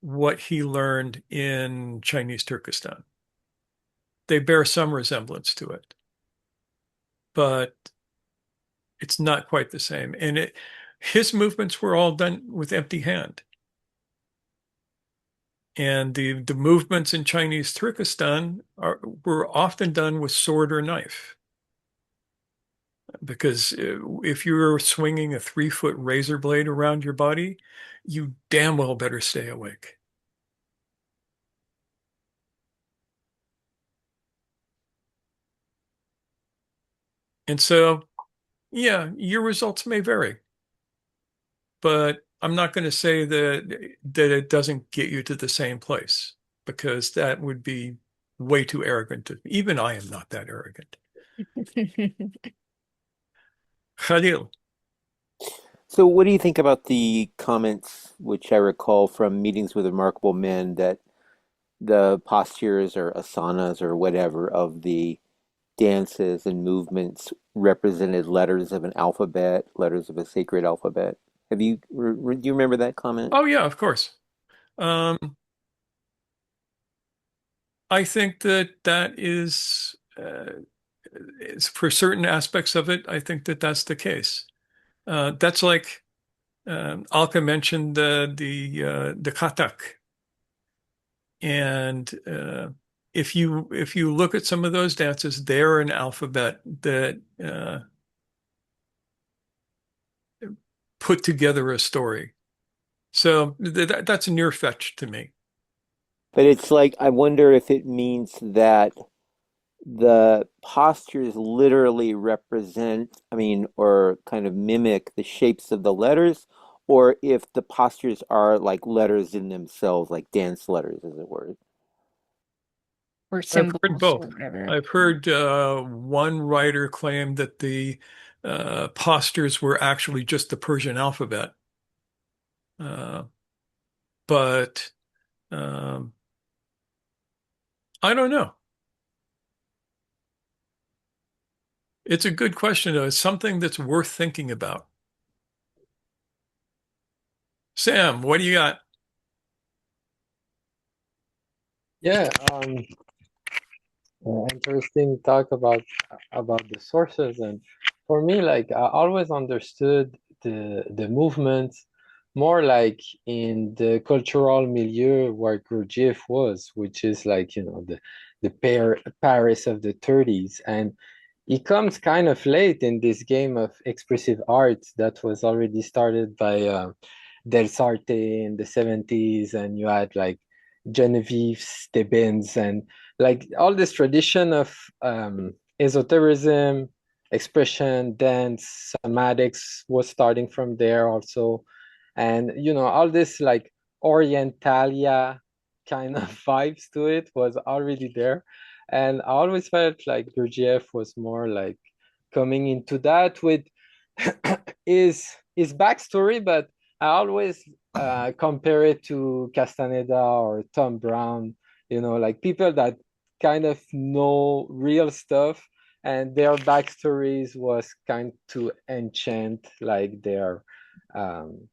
what he learned in Chinese Turkestan. They bear some resemblance to it, but it's not quite the same. And his movements were all done with empty hand. And the movements in Chinese Turkestan were often done with sword or knife. Because if you're swinging a 3-foot razor blade around your body, you damn well better stay awake. And so, yeah, your results may vary, but I'm not going to say that it doesn't get you to the same place, because that would be way too arrogant. Even I am not that arrogant. Khalil. So, what do you think about the comments, which I recall from meetings with remarkable men, that the postures or asanas or whatever of the dances and movements represented letters of an alphabet, letters of a sacred alphabet? Do you remember that comment? Oh, yeah, of course. I think that is, for certain aspects of it, I think that that's the case. That's like Alka mentioned the katak, and if you look at some of those dances, they're an alphabet that put together a story. So that's a near fetch to me. But it's like, I wonder if it means that the postures literally represent, I mean, or kind of mimic the shapes of the letters, or if the postures are like letters in themselves, like dance letters, as it were. Or I've heard symbols or both. whatever. I've heard one writer claim that the postures were actually just the Persian alphabet. Uh, but um, I don't know. It's a good question, though. It's something that's worth thinking about. Sam, what do you got? Yeah, interesting talk about the sources. And for me, like, I always understood the movements more like in the cultural milieu where Gurdjieff was, which is like, the Paris of the 30s. And he comes kind of late in this game of expressive art that was already started by Del Sarte in the 70s, and you had like Genevieve Stebbins and like all this tradition of esotericism, expression, dance, somatics was starting from there also. And all this like Orientalia kind of vibes to it was already there. And I always felt like Gurdjieff was more like coming into that with his backstory, but I always compare it to Castaneda or Tom Brown, like people that kind of know real stuff, and their backstories was kind to enchant like um,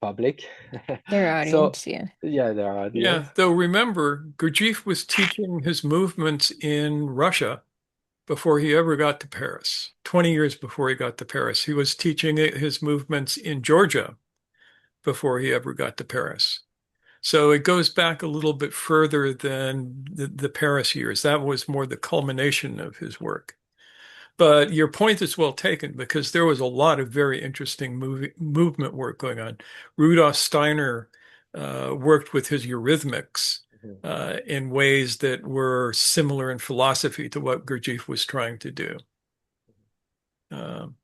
public. Their So audience, yeah. yeah, their audience. Yeah, though remember, Gurdjieff was teaching his movements in Russia before he ever got to Paris. 20 years before he got to Paris. He was teaching his movements in Georgia before he ever got to Paris. So it goes back a little bit further than the Paris years. That was more the culmination of his work. But your point is well taken because there was a lot of very interesting movement work going on. Rudolf Steiner worked with his eurythmics in ways that were similar in philosophy to what Gurdjieff was trying to do. Um,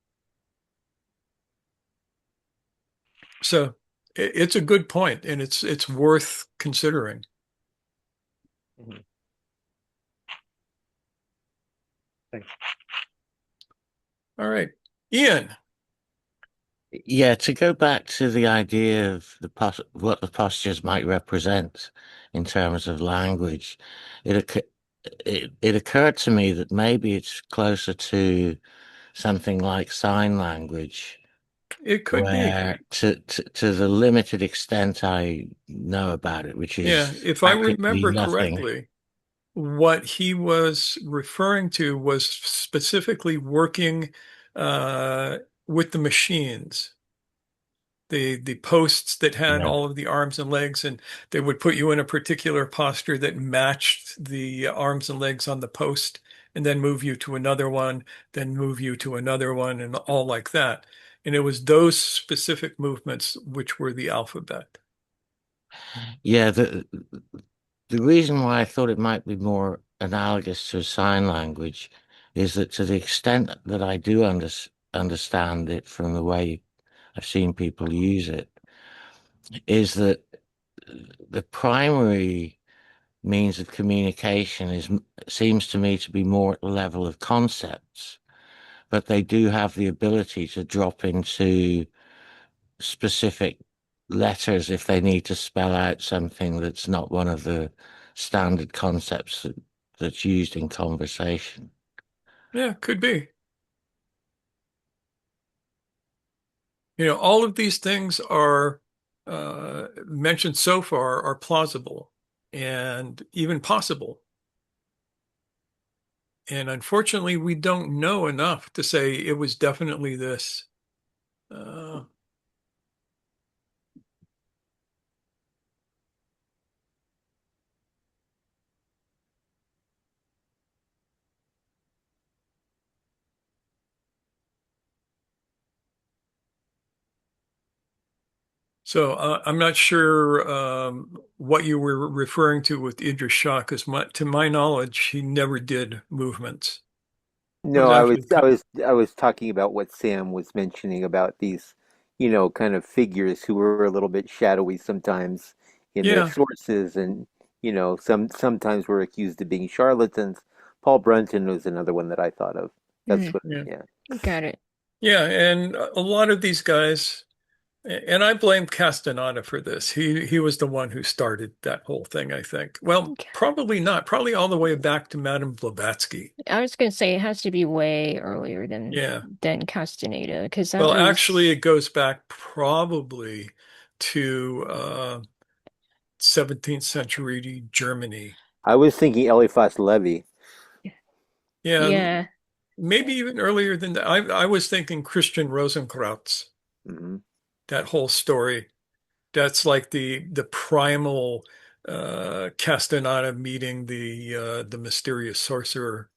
so it's a good point, and it's worth considering. Mhm. Thanks. All right, Ian. Yeah, to go back to the idea of what the postures might represent in terms of language, it occurred to me that maybe it's closer to something like sign language, It could be. where to the limited extent I know about it, which Yeah, is if I practically remember nothing. correctly, what he was referring to was specifically working uh, with the machines, the posts that had Yeah. all of the arms and legs, and they would put you in a particular posture that matched the arms and legs on the post, and then move you to another one, then move you to another one, and all like that. And it was those specific movements which were the alphabet. Yeah, the reason why I thought it might be more analogous to sign language is that to the extent that I do understand it from the way I've seen people use it, is that the primary means of communication seems to me to be more at the level of concepts, but they do have the ability to drop into specific letters if they need to spell out something that's not one of the standard concepts that's used in conversation. Yeah, could be. All of these things are mentioned so far are plausible and even possible. And unfortunately, we don't know enough to say it was definitely this. Uh, so I'm not sure what you were referring to with Idris Shah, because to my knowledge, he never did movements. It was No, actually, I was talking about what Sam was mentioning about these, kind of figures who were a little bit shadowy sometimes in their yeah, sources, and sometimes were accused of being charlatans. Paul Brunton was another one that I thought of. That's Mm, what, yeah, yeah. got it. yeah. And a lot of these guys. And I blame Castaneda for this. He was the one who started that whole thing, I think. Well, Okay. probably not. Probably all the way back to Madame Blavatsky. I was gonna say it has to be way earlier Yeah. than Castaneda, because that Well, actually, was it goes back probably to 17th century Germany. I was thinking Eliphas Levi. Yeah, yeah. maybe even earlier than that. I was thinking Christian Rosenkreuz. Hmm. That whole story. That's like the primal Castaneda meeting the mysterious sorcerer.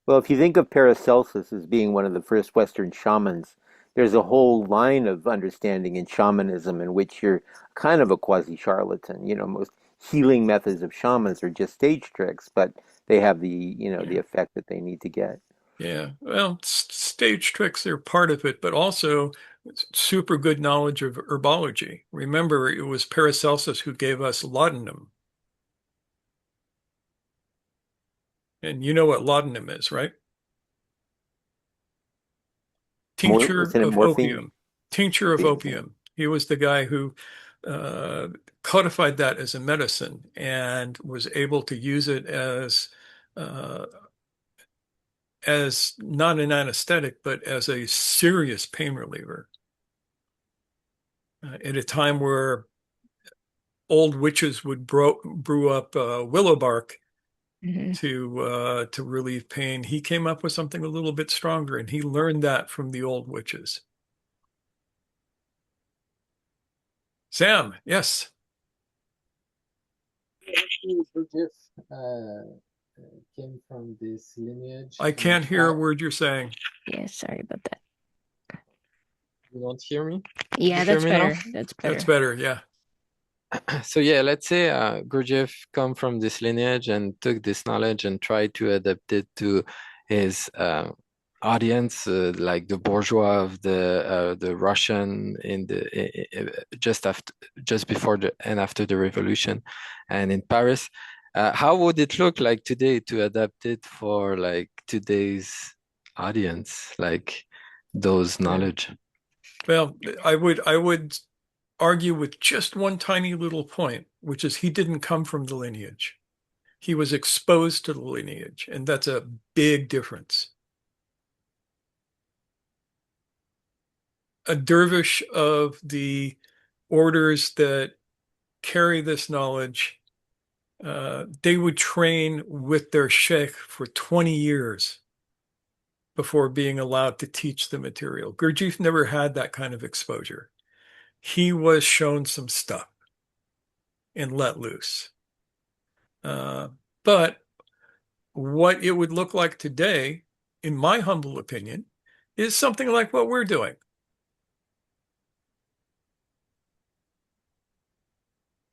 Well, if you think of Paracelsus as being one of the first Western shamans, there's a whole line of understanding in shamanism in which you're kind of a quasi-charlatan. Most healing methods of shamans are just stage tricks, but they have the Yeah. effect that they need to get. Yeah. Well, stage tricks are part of it, but also super good knowledge of herbology. Remember, it was Paracelsus who gave us laudanum. And you know what laudanum is, right? Tincture Isn't it of morphine? opium. Tincture of Same thing. opium. He was the guy who uh, codified that as a medicine and was able to use it uh, as not an anesthetic, but as a serious pain reliever at a time where old witches would brew up willow bark Hmm. to relieve pain. He came up with something a little bit stronger, and he learned that from the old witches. Sam, yes, Actually, Gurdjieff came from this lineage. I And can't hear a word you're saying. Yeah, sorry about that. you don't hear me? You Yeah, hear that's me now? better. That's That's better. better. Yeah. So yeah, let's say Gurdjieff come from this lineage and took this knowledge and tried to adapt it to his audience, like the bourgeois of the Russian in the just before the and after the revolution, and in Paris. How would it look like today to adapt it for like today's audience, like those Yeah. knowledge? Well, I would argue with just one tiny little point, which is he didn't come from the lineage. He was exposed to the lineage, and that's a big difference. A dervish of the orders that carry this knowledge, they would train with their sheikh for 20 years before being allowed to teach the material. Gurdjieff never had that kind of exposure. He was shown some stuff and let loose. Uh, but what it would look like today, in my humble opinion, is something like what we're doing.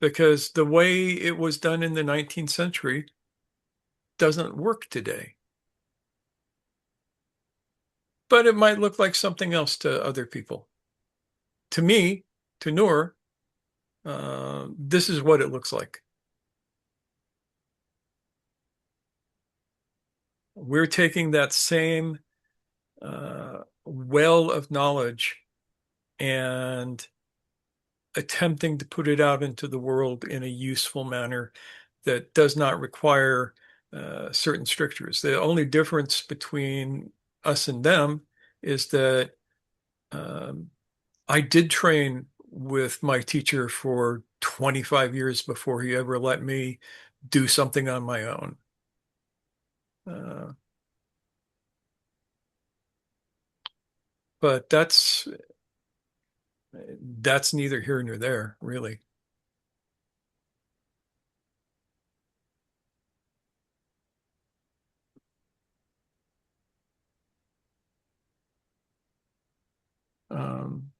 Because the way it was done in the 19th century doesn't work today. But it might look like something else to other people. To me, to Noor, this is what it looks like. We're taking that same well of knowledge and attempting to put it out into the world in a useful manner that does not require certain strictures. The only difference between us and them is that um, I did train with my teacher for 25 years before he ever let me do something on my own. Uh, but that's neither here nor there, really. Um,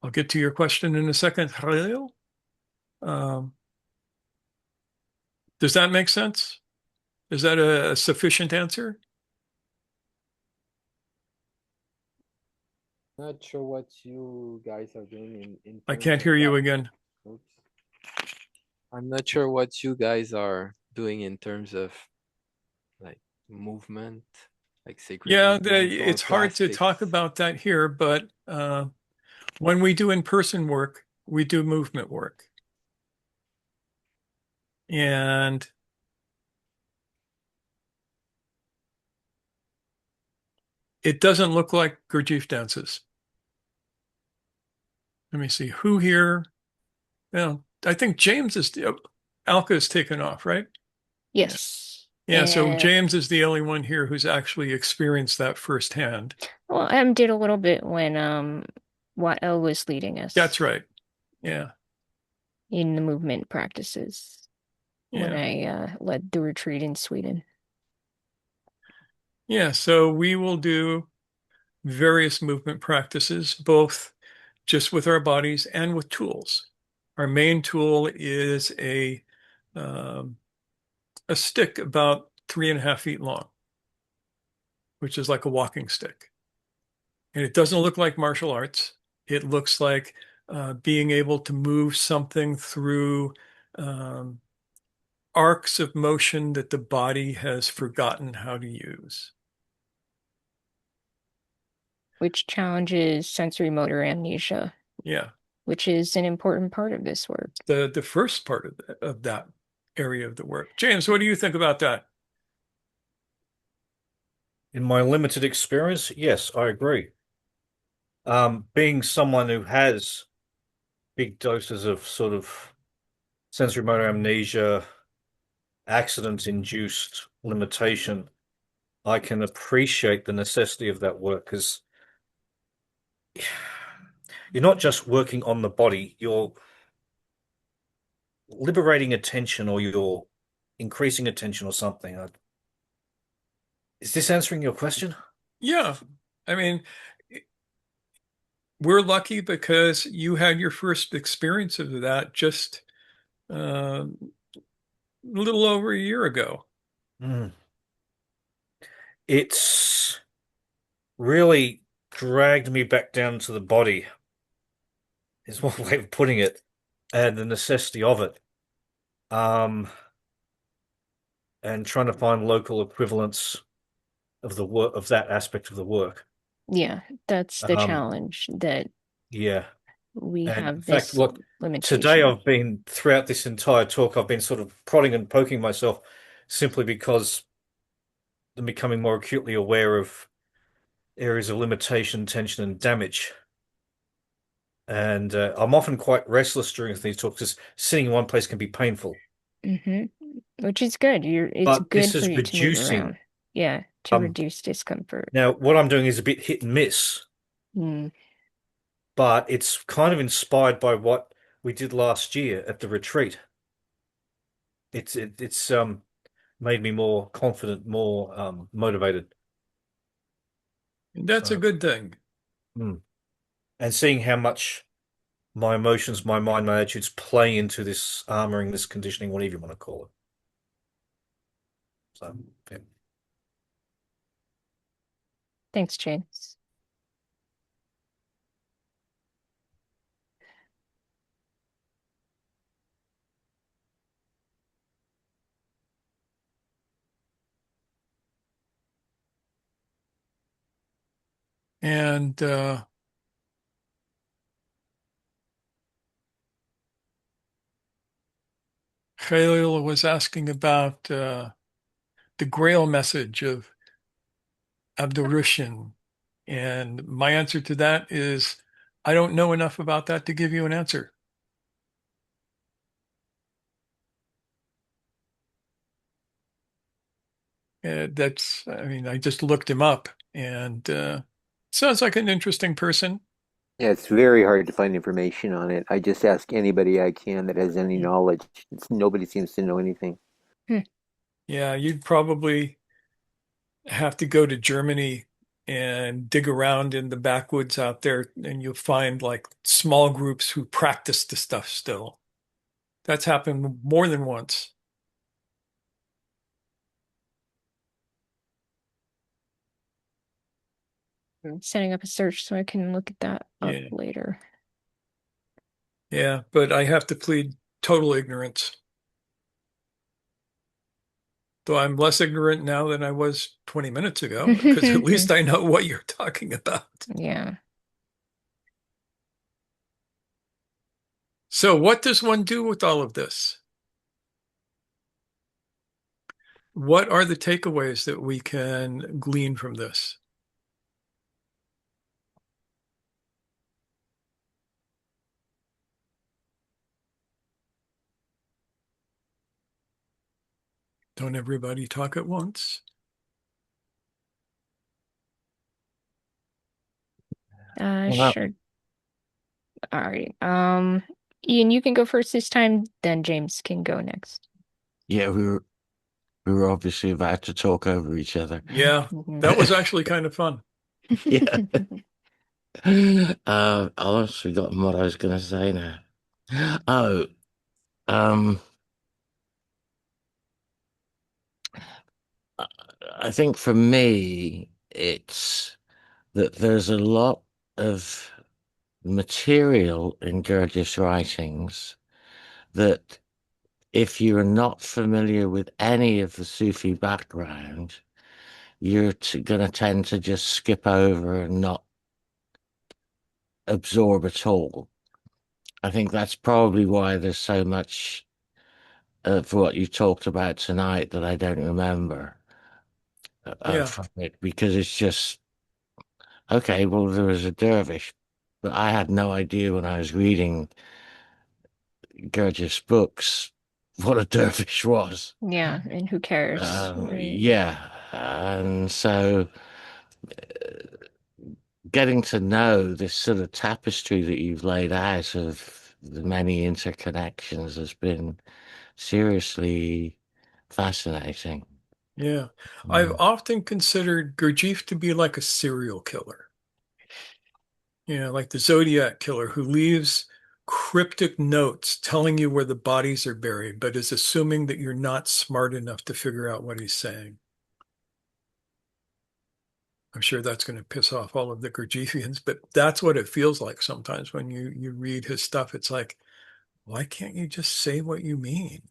I'll get to your question in a second, Khalil. Um, does that make sense? Is that a sufficient answer? Not sure what you guys are doing in I terms can't of hear you like, again. oops. I'm not sure what you guys are doing in terms of like movement, like sacred Yeah, movement or it's hard to plastics. talk about that here, but when we do in-person work, we do movement work. And it doesn't look like Gurdjieff dances. Let me see who here. Well, I think James is Alka is taken off, right? Yeah. Yes. Yeah, so And James is the only one here who's actually experienced that firsthand. well, Em did a little bit when Wael was leading That's us right. Yeah, in the movement practices when yeah, I led the retreat in Sweden. yeah. So we will do various movement practices, both just with our bodies and with tools. Our main tool is um, a stick about 3.5 feet long, which is like a walking stick. And it doesn't look like martial arts. It looks like being able to move something through um, arcs of motion that the body has forgotten how to use. Which challenges sensory motor amnesia, Yeah, which is an important part of this work. the first part of that area of the work. James, what do you think about that? In my limited experience, yes, I agree. Being someone who has big doses of sort of sensory motor amnesia, accident-induced limitation, I can appreciate the necessity of that work because you're not just working on the body, you're liberating attention or you're increasing attention or something. Is this answering your question? Yeah, I mean, we're lucky because you had your first experience of that just a little over a year ago. Mm. It's really dragged me back down to the body, is one way of putting it, and the necessity of it. Um, and trying to find local equivalents of the work of that aspect of the work. Yeah, that's the Um, challenge that yeah. we And in have fact, this look, today limitation. I've been throughout this entire talk, I've been sort of prodding and poking myself simply because I'm becoming more acutely aware of areas of limitation, tension, and damage. And I'm often quite restless during these talks because sitting in one place can be painful. Hmm. Which is good. It's But good this for is you to move around. reducing. Yeah, to Um, reduce discomfort. Now what I'm doing is a bit hit and miss, Mm. but it's kind of inspired by what we did last year at the retreat. It's made me more confident, more motivated. And that's a So, good thing. mm. And seeing how much my emotions, my mind, my attitudes play into this armoring, this conditioning, whatever you want to call it. So, yeah. Thanks, James. And Khalil was asking about the Grail message of Abdurushin. And my answer to that is I don't know enough about that to give you an answer. I mean, I just looked him up and sounds like an interesting person. Yeah, it's very hard to find information on it. I just ask anybody I can that has any knowledge. Nobody seems to know anything. Hmm. Yeah, you'd probably have to go to Germany and dig around in the backwoods out there, and you'll find like small groups who practice the stuff still. That's happened more than once. I'm setting up a search so I can look at that up Yeah. later. Yeah, but I have to plead total ignorance. Though I'm less ignorant now than I was 20 minutes ago, because at least I know what you're talking about. Yeah. So, what does one do with all of this? What are the takeaways that we can glean from this? Don't everybody talk at once. Well, Sure. All right. Ian, you can go first this time, then James can go next. yeah, we were obviously about to talk over each other. Yeah, Mhm. that was actually kind of fun. Yeah. I've almost forgotten what I was going to say now. Oh, um, I think for me, it's that there's a lot of material in Gurdjieff's writings that if you're not familiar with any of the Sufi background, you're going to tend to just skip over and not absorb at all. I think that's probably why there's so much of what you talked about tonight that I don't remember Yeah, from it, because it's just okay. Well, there was a dervish, but I had no idea when I was reading Gurdjieff's books what a dervish was. Yeah, and who cares, right? Yeah, and so getting to know this sort of tapestry that you've laid out of the many interconnections has been seriously fascinating. yeah. I've Mm. often considered Gurdjieff to be like a serial killer. Like the Zodiac killer who leaves cryptic notes telling you where the bodies are buried, but is assuming that you're not smart enough to figure out what he's saying. I'm sure that's going to piss off all of the Gurdjieffians, but that's what it feels like sometimes when you read his stuff. It's like, why can't you just say what you mean?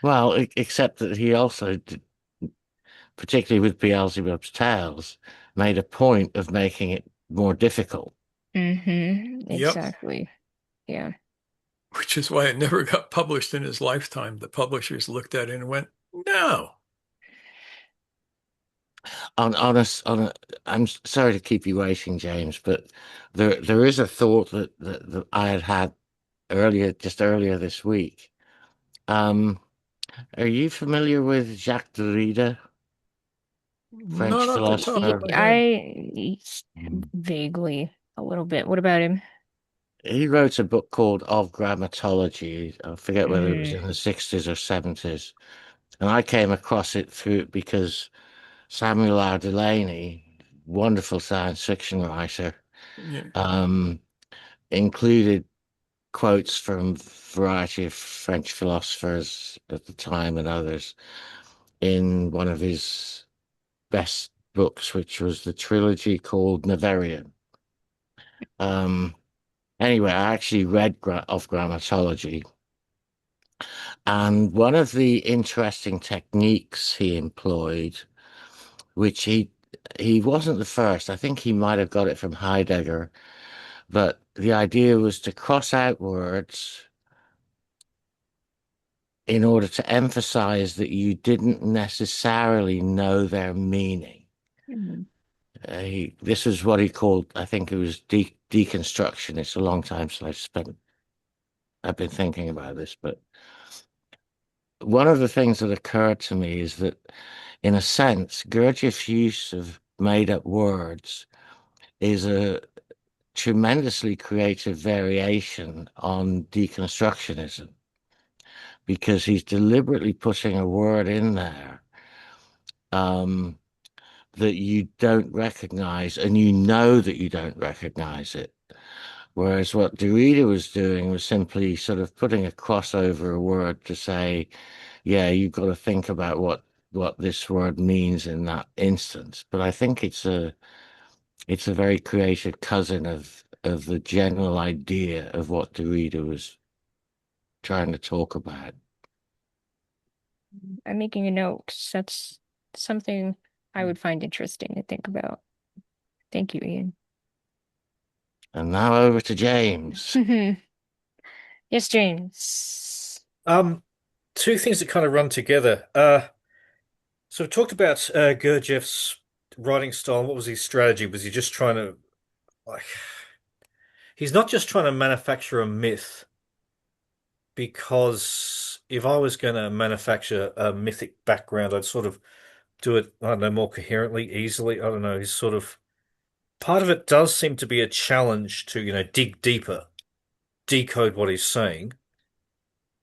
Well, except that he also, particularly with Beelzebub's Tales, made a point of making it more difficult. Yep. Exactly. Yeah. Which is why it never got published in his lifetime. The publishers looked at it and went, no. On a, I'm sorry to keep you waiting, James, but there is a thought that I had earlier, just earlier this week. Um, are you familiar with Jacques Derrida, French Not off the top of Ye- philosopher? my head. I vaguely a little bit. What about him? He wrote a book called Of Grammatology. I forget whether it was Mm, in the 60s or 70s. And I came across it through because Samuel R. Delany, wonderful science fiction writer, Yeah. um, included quotes from a variety of French philosophers at the time and others in one of his best books, which was the trilogy called Neverian. Um, anyway, I actually read Of Grammatology. And one of the interesting techniques he employed, which he wasn't the first, I think he might have got it from Heidegger, but the idea was to cross out words in order to emphasize that you didn't necessarily know their meaning. mm. This was what he called, I think it was deconstruction. It's a long time since I've been thinking about this, but one of the things that occurred to me is that, in a sense, Gurdjieff's use of made up words is a tremendously creative variation on deconstructionism because he's deliberately putting a word in there um, that you don't recognize, and you know that you don't recognize it. Whereas what Derrida was doing was simply sort of putting a cross over a word to say, yeah, you've got to think about what this word means in that instance. But I think it's a very creative cousin of the general idea of what Derrida was trying to talk about. I'm making a note 'cause that's something I would find interesting to think about. Thank you, Ian. And now over to James. Yes, James. Two things that kind of run together. So we talked about Gurdjieff's writing style. What was his strategy? Was he just trying to like? He's not just trying to manufacture a myth because if I was going to manufacture a mythic background, I'd sort of do it, I don't know, more coherently, easily. I don't know. He's sort of part of it does seem to be a challenge to, dig deeper, decode what he's saying.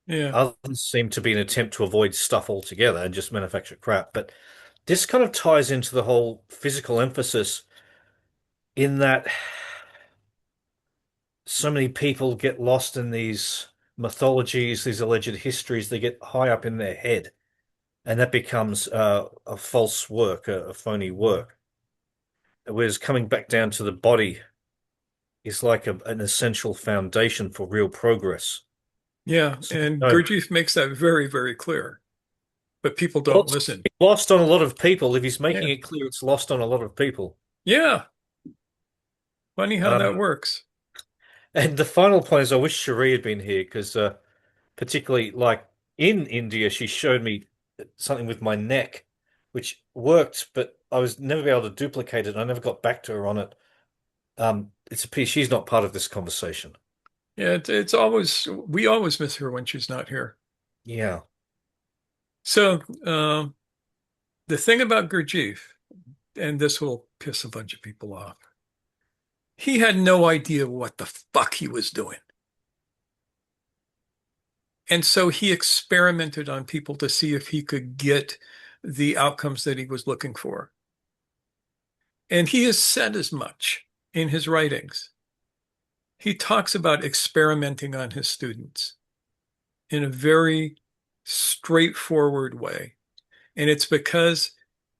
Yeah. Others seem to be an attempt to avoid stuff altogether and just manufacture crap. But this kind of ties into the whole physical emphasis in that so many people get lost in these mythologies, these alleged histories. They get high up in their head, and that becomes a false work, a phony work. Whereas coming back down to the body is like an essential foundation for real progress. Yeah. So, And no, Gurdjieff makes that very, very clear, but people well, don't it's listen. lost on a lot of people. If he's Yeah. making it clear, it's lost on a lot of people. Yeah. Funny how that Uh, works. and the final point is, I wish Cherie had been here because, particularly like in India, she showed me something with my neck, which worked, but I was never able to duplicate it. I never got back to her on it. It's a piece. She's not part of this conversation. Yeah. It's always, we always miss her when she's not here. Yeah. So, the thing about Gurdjieff, and this will piss a bunch of people off, he had no idea what the fuck he was doing. And so he experimented on people to see if he could get the outcomes that he was looking for. And he has said as much in his writings. He talks about experimenting on his students in a very straightforward way. And it's because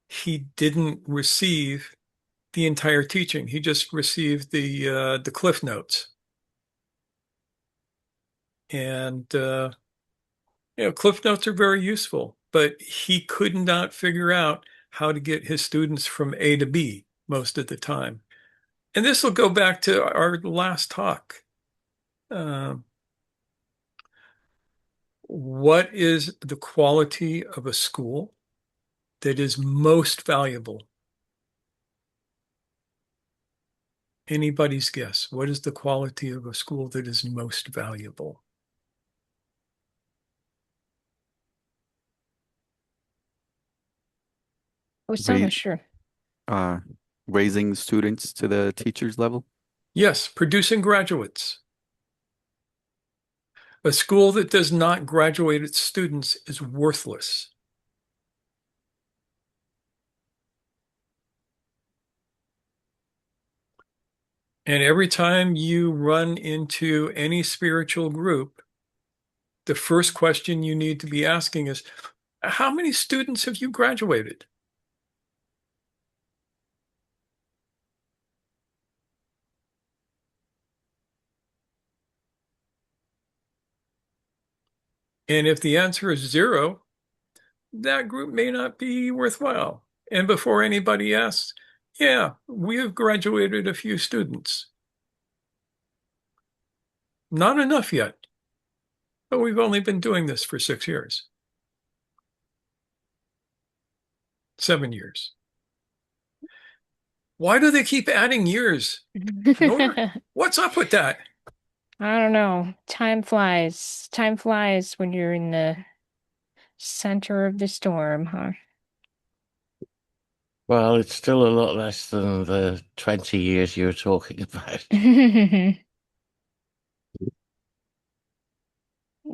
he didn't receive the entire teaching. He just received the cliff notes. And cliff notes are very useful, but he could not figure out how to get his students from A to B most of the time. And this will go back to our last talk. Uh, what is the quality of a school that is most valuable? Anybody's guess. What is the quality of a school that is most valuable? Osama, Ra sure. uh, Raising students to the teacher's level. Yes, producing graduates. A school that does not graduate its students is worthless. And every time you run into any spiritual group, the first question you need to be asking is, how many students have you graduated? And if the answer is zero, that group may not be worthwhile. And before anybody asks, yeah, we have graduated a few students. Not enough yet, but we've only been doing this for 6 years, 7 years. Why do they keep adding years? What's up with that? I don't know. Time flies. Time flies when you're in the center of the storm, huh? Well, it's still a lot less than the 20 years you were talking about.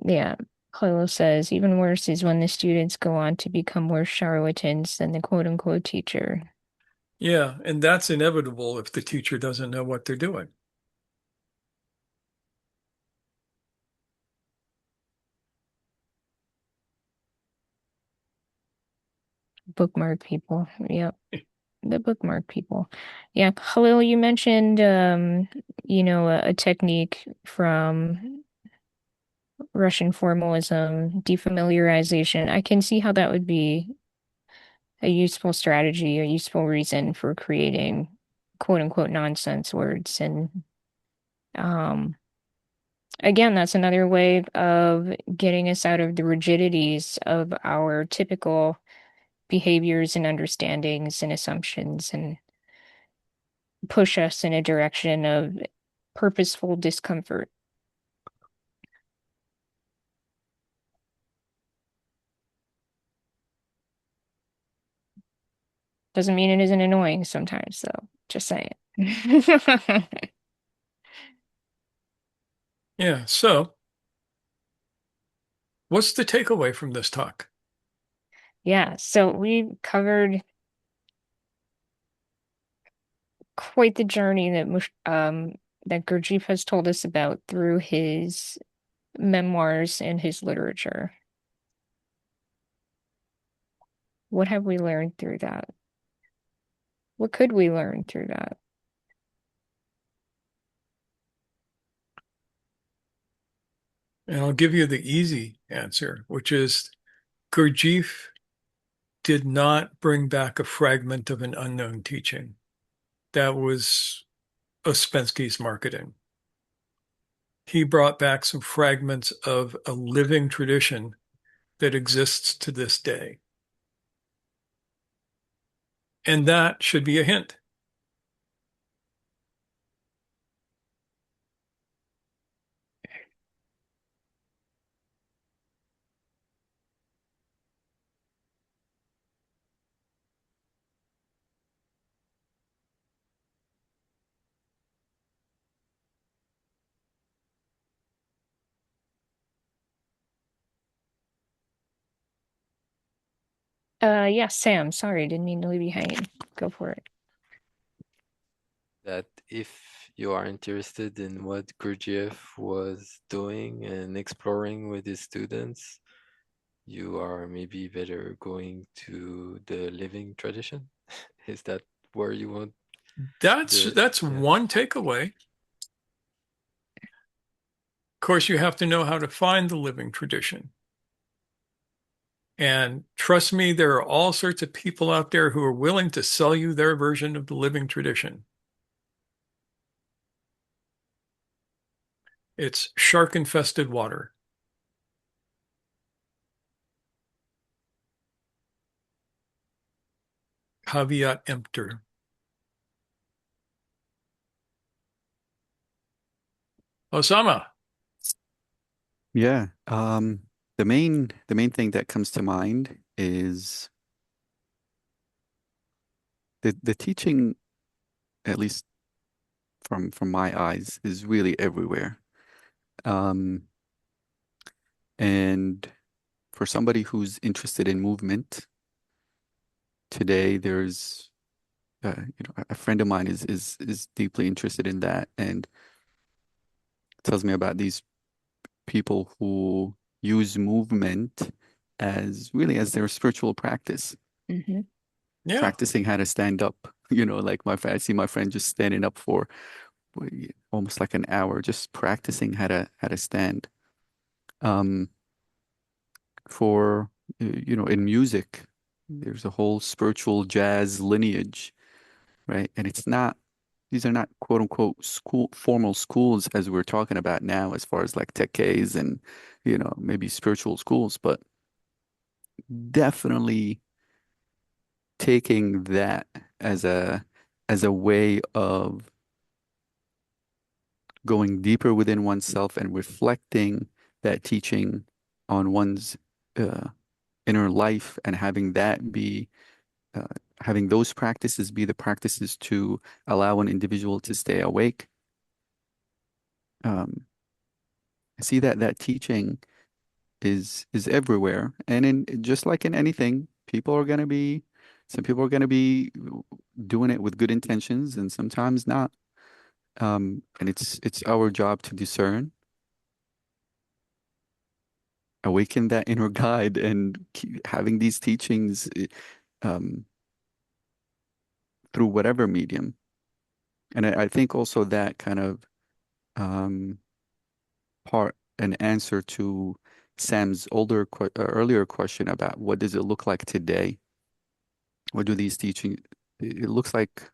Yeah. Clelo says, even worse is when the students go on to become worse charlatans than the quote unquote teacher. Yeah, and that's inevitable if the teacher doesn't know what they're doing. Bookmark people. Yep. The bookmark people. Yeah, Khalil, you mentioned a technique from Russian formalism, defamiliarization. I can see how that would be a useful strategy, a useful reason for creating quote unquote nonsense words. And um, again, that's another way of getting us out of the rigidities of our typical behaviors and understandings and assumptions and push us in a direction of purposeful discomfort. Doesn't mean it isn't annoying sometimes, though. Just saying. Yeah. So, what's the takeaway from this talk? Yeah, so we covered quite the journey that that Gurdjieff has told us about through his memoirs and his literature. What have we learned through that? What could we learn through that? And I'll give you the easy answer, which is Gurdjieff did not bring back a fragment of an unknown teaching. That was Ouspensky's marketing. He brought back some fragments of a living tradition that exists to this day. And that should be a hint. Yeah, Sam, sorry, didn't mean to leave you hanging. Go for it. That if you are interested in what Gurdjieff was doing and exploring with his students, you are maybe better going to the living tradition. Is that where you want That's yeah. one takeaway. Of course, you have to know how to find the living tradition. And trust me, there are all sorts of people out there who are willing to sell you their version of the living tradition. It's shark-infested water. Caveat emptor. Osama. Yeah. The main thing that comes to mind is the teaching, at least from my eyes, is really everywhere. Um, and for somebody who's interested in movement, today there's a friend of mine is deeply interested in that and tells me about these people who use movement as really as their spiritual practice, Hmm. Yeah. practicing how to stand up. Like I see my friend just standing up for almost like an hour, just practicing how to stand. Um, for in music, there's a whole spiritual jazz lineage, right? And these are not quote unquote formal schools as we're talking about now, as far as like tekkes and maybe spiritual schools, but definitely taking that as a way of going deeper within oneself and reflecting that teaching on one's uh, inner life and uh, having those practices be the practices to allow an individual to stay awake. I see that teaching is everywhere, and in just like in anything, some people are gonna be doing it with good intentions, and sometimes not. And it's our job to discern, awaken that inner guide, and keep having these teachings um, through whatever medium. And I think also that kind of um, part an answer to Sam's earlier question about what does it look like today? What do these teaching? It looks like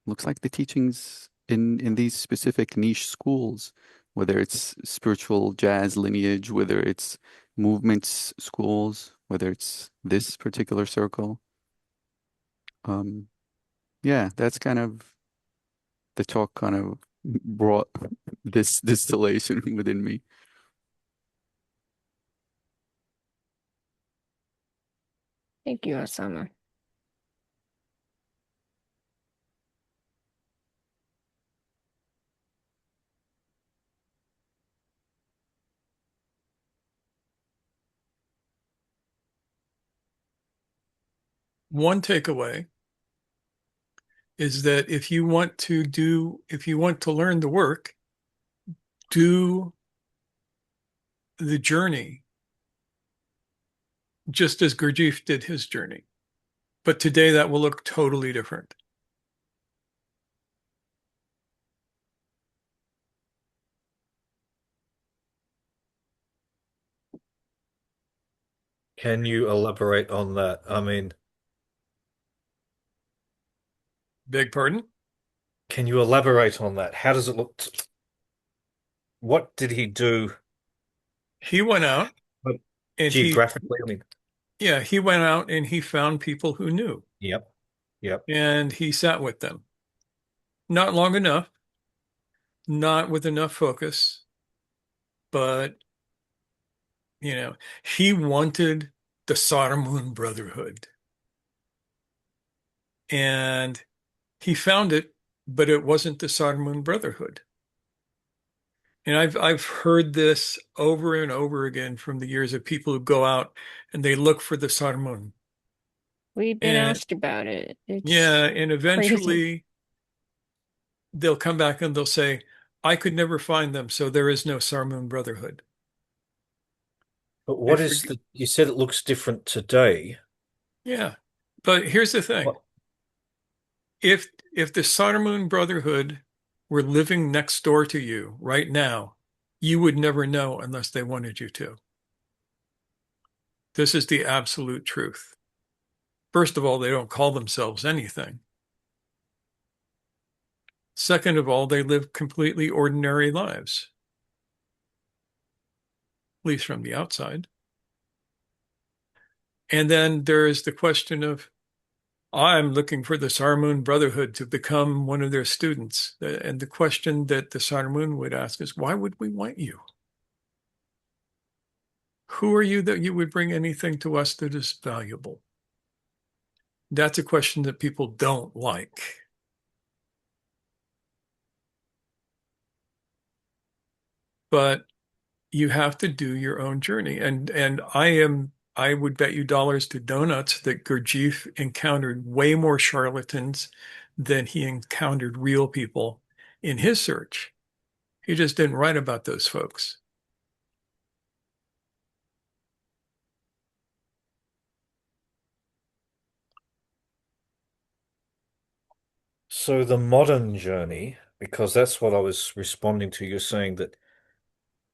the teachings in these specific niche schools, whether it's spiritual jazz lineage, whether it's movements schools, whether it's this particular circle. Um, yeah, that's kind of the talk kind of brought this distillation within me. Thank you, Osama. one takeaway is that if you want to learn the work, do the journey just as Gurdjieff did his journey. But today that will look totally different. Can you elaborate on that? I mean, Beg pardon? can you elaborate on that? How does it look? What did he do? He went out But and geographically, I mean, he went out and he found people who knew, yep, yep. and he sat with them. Not long enough, not with enough focus, but he wanted the Sarmun Brotherhood. And he found it, but it wasn't the Sarmun Brotherhood. And I've heard this over and over again from the years of people who go out and they look for the Sarmun. We've been And asked about it. yeah, It's and crazy. eventually they'll come back and they'll say, I could never find them, so there is no Sarmun Brotherhood. But And what is for, you said it looks different today. yeah. But here's the thing. What? If the Sarmun Brotherhood were living next door to you right now, you would never know unless they wanted you to. This is the absolute truth. First of all, they don't call themselves anything. Second of all, they live completely ordinary lives, at least from the outside. And then there is the question of, I'm looking for the Sarmun Brotherhood to become one of their students. And the question that the Sarmun would ask is, why would we want you? Who are you that you would bring anything to us that is valuable? That's a question that people don't like. But you have to do your own journey. And I would bet you dollars to donuts that Gurdjieff encountered way more charlatans than he encountered real people in his search. He just didn't write about those folks. So the modern journey, because that's what I was responding to. You're saying that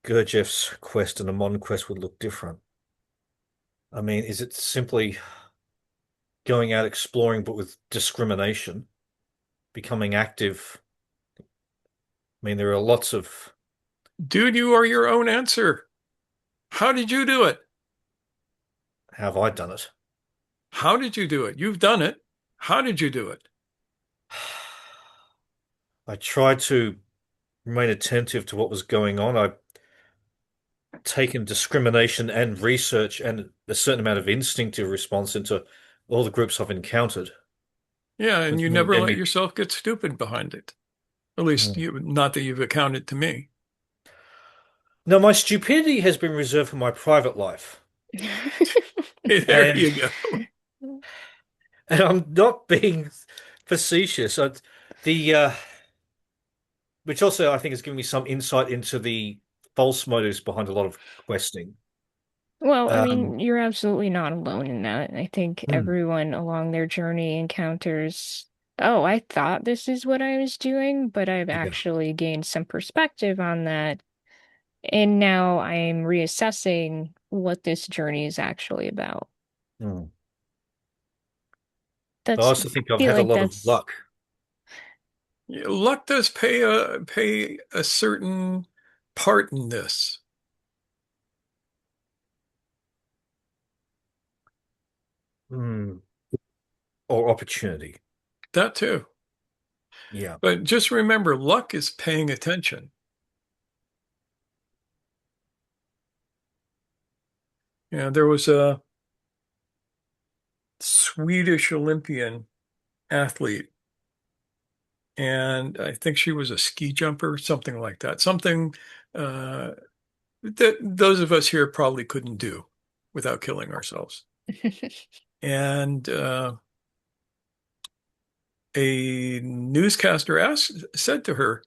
Gurdjieff's quest and a modern quest would look different. I mean, is it simply going out exploring, but with discrimination, becoming active? I mean, there are lots of. Dude, you are your own answer. How did you do it? How have I done it? How did you do it? You've done it. How did you do it? I tried to remain attentive to what was going on. I've taken discrimination and research and a certain amount of instinctive response into all the groups I've encountered, Yeah, and which you then never gave let me. yourself get stupid behind it. At least Hmm. not that you've accounted to me. No, my stupidity has been reserved for my private life. There And you go. and I'm not being facetious. The which also I think has given me some insight into the false motives behind a lot of questing. Well, I Um, mean, you're absolutely not alone in that. I think hmm, everyone along their journey encounters, oh, I thought this is what I was doing, but I've yeah. actually gained some perspective on that. And now I'm reassessing what this journey is actually about. Hmm. I That's, also think I I've feel had a like lot of that's, luck. Yeah, luck does pay a certain part in this. Hmm. Or opportunity. That too. Yeah. But just remember, luck is paying attention. There was a Swedish Olympian athlete, and I think she was a ski jumper, something like that. Something uh, that those of us here probably couldn't do without killing ourselves. And a newscaster said to her,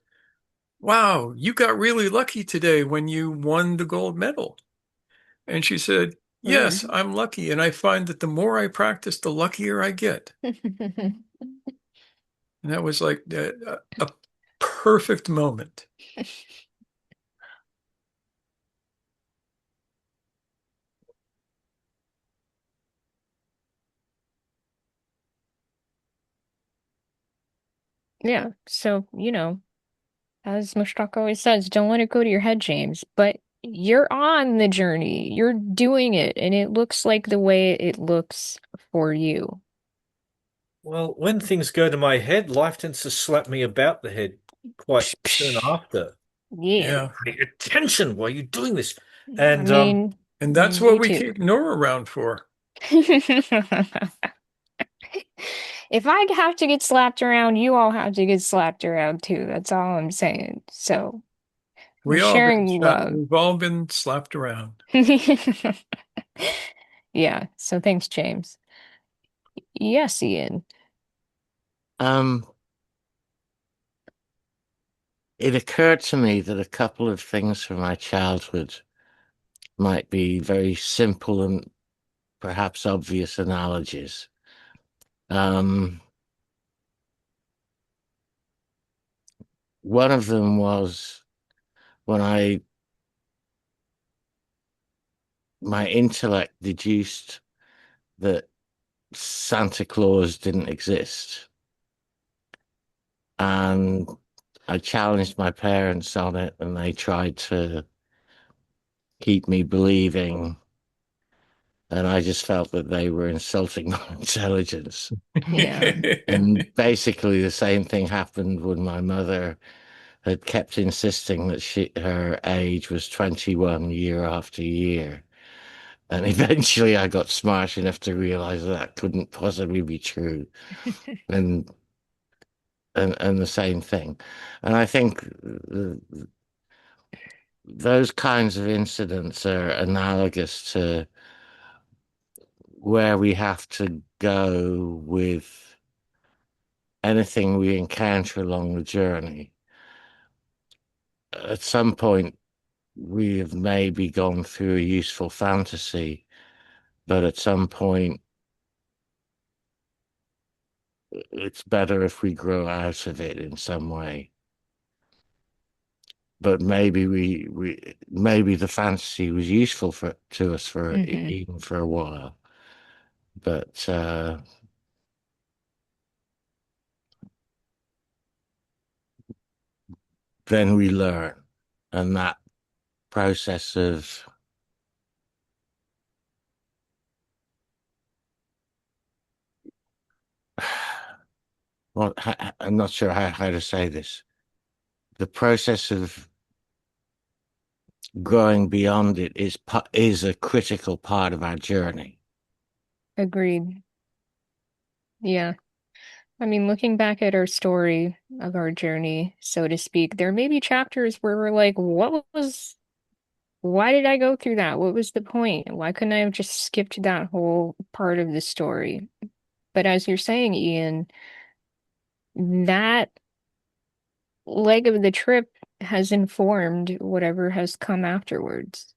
"Wow, you got really lucky today when you won the gold medal." And she said, "Yes, Mm. I'm lucky. And I find that the more I practice, the luckier I get." And that was like a perfect moment. Yeah. So, as Mushtaq always says, don't let it go to your head, James. But you're on the journey. You're doing it, and it looks like the way it looks for you. Well, when things go to my head, life tends to slap me about the head quite Psh, soon psh. after. Yeah. Yeah. Pay attention, why are you doing this? I And mean, And that's what me we too. keep Nora around for. If I have to get slapped around, you all have to get slapped around too. That's all I'm saying. So we're sharing love. We've all been slapped around. Yeah. So thanks, James. Yes, Ian. Um, it occurred to me that a couple of things from my childhood might be very simple and perhaps obvious analogies. Um, One of them was when my intellect deduced that Santa Claus didn't exist. And I challenged my parents on it, and they tried to keep me believing. And I just felt that they were insulting my intelligence. Yeah. And basically, the same thing happened when my mother had kept insisting that her age was 21 year after year. And eventually I got smart enough to realize that couldn't possibly be true. And and the same thing. And I think those kinds of incidents are analogous to where we have to go with anything we encounter along the journey. At some point, we have maybe gone through a useful fantasy, but at some point, it's better if we grow out of it in some way. But maybe we maybe the fantasy was useful to us for Hmm. even for a while, but then we learn, and that process of well, I'm not sure how to say this. The process of growing beyond it is a critical part of our journey. Agreed. Yeah. I mean, looking back at our story of our journey, so to speak, there may be chapters where we're like, why did I go through that? What was the point? Why couldn't I have just skipped that whole part of the story? But as you're saying, Ian, that leg of the trip has informed whatever has come afterwards.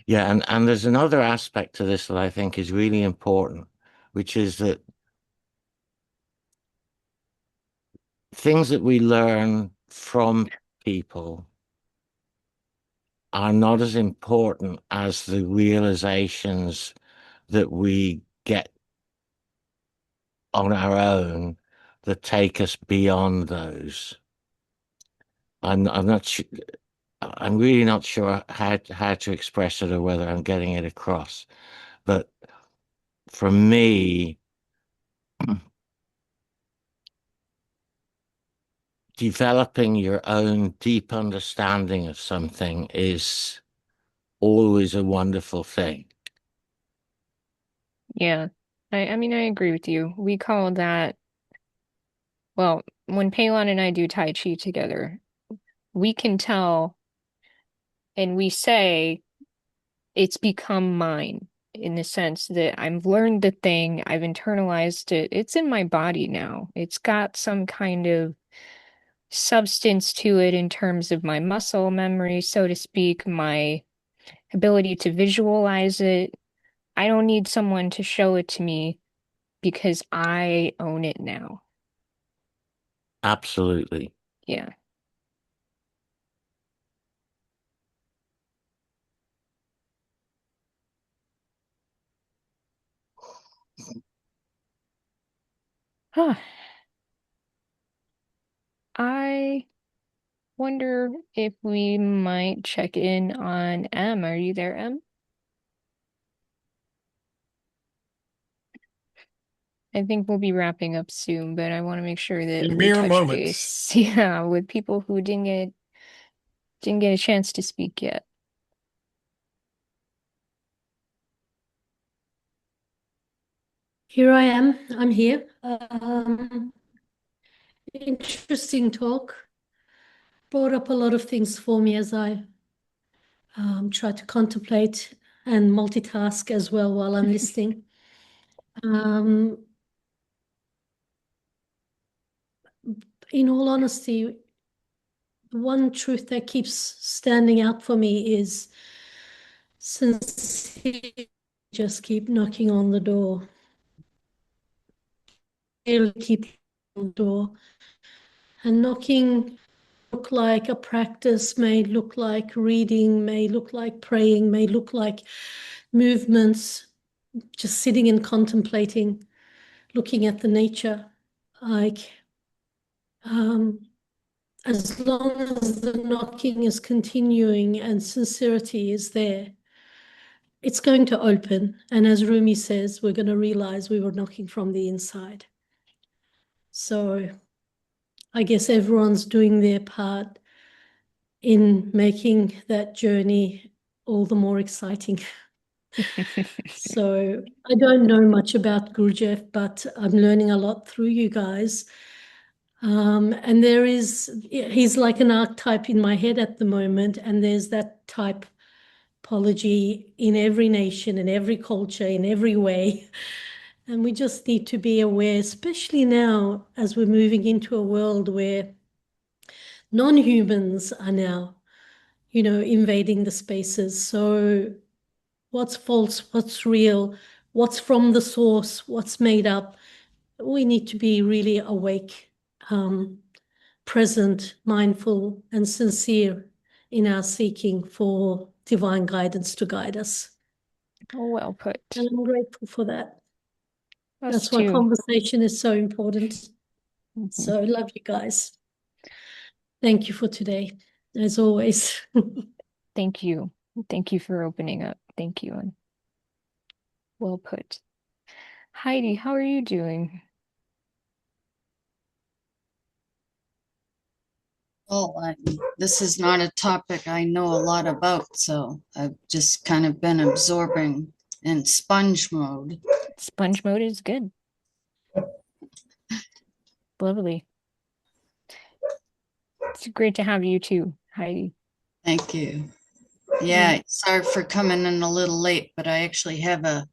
Yeah, and there's another aspect to this that I think is really important, which is that things that we learn from people are not as important as the realizations that we get on our own that take us beyond those. I'm not sure. I'm really not sure how to express it or whether I'm getting it across. But for me, developing your own deep understanding of something is always a wonderful thing. Yeah. I mean, I agree with you. We call that, well, when Palon and I do Tai Chi together, we can tell and we say it's become mine. in the sense that I've learned the thing, I've internalized it. It's in my body now. It's got some kind of substance to it in terms of my muscle memory, so to speak, my ability to visualize it. I don't need someone to show it to me because I own it now. Absolutely. Yeah. Huh. I wonder if we might check in on M. Are you there, M? I think we'll be wrapping up soon, but I want to make sure that In we mere touch moments. base, yeah, with people who didn't get a chance to speak yet. Here I am. I'm here. Interesting talk. Brought up a lot of things for me as I try to contemplate and multitask as well while I'm listening. Um, in all honesty, one truth that keeps standing out for me is sincerely just keep knocking on the door. Really keep on the door. And knocking look like a practice, may look like reading, may look like praying, may look like movements, just sitting and contemplating, looking at the nature. Like, as long as the knocking is continuing and sincerity is there, it's going to open. And as Rumi says, we're going to realize we were knocking from the inside. So I guess everyone's doing their part in making that journey all the more exciting. So I don't know much about Gurdjieff, but I'm learning a lot through you guys. And he's like an archetype in my head at the moment, and there's that typology in every nation, in every culture, in every way. And we just need to be aware, especially now as we're moving into a world where non-humans are now, invading the spaces. So what's false, what's real, what's from the source, what's made up. We need to be really awake, present, mindful, and sincere in our seeking for divine guidance to guide us. Oh, well put. And I'm grateful for that. Us That's why too. conversation is so important. Mhm. So love you guys. Thank you for today, as always. Thank you. Thank you for opening up. Thank you. And well put. Heidi, how are you doing? Well, this is not a topic I know a lot about, so I've just kind of been absorbing in sponge mode. Sponge mode is good. Lovely. It's great to have you too, Heidi. Thank you. Yeah, sorry for coming in a little late, but I actually have a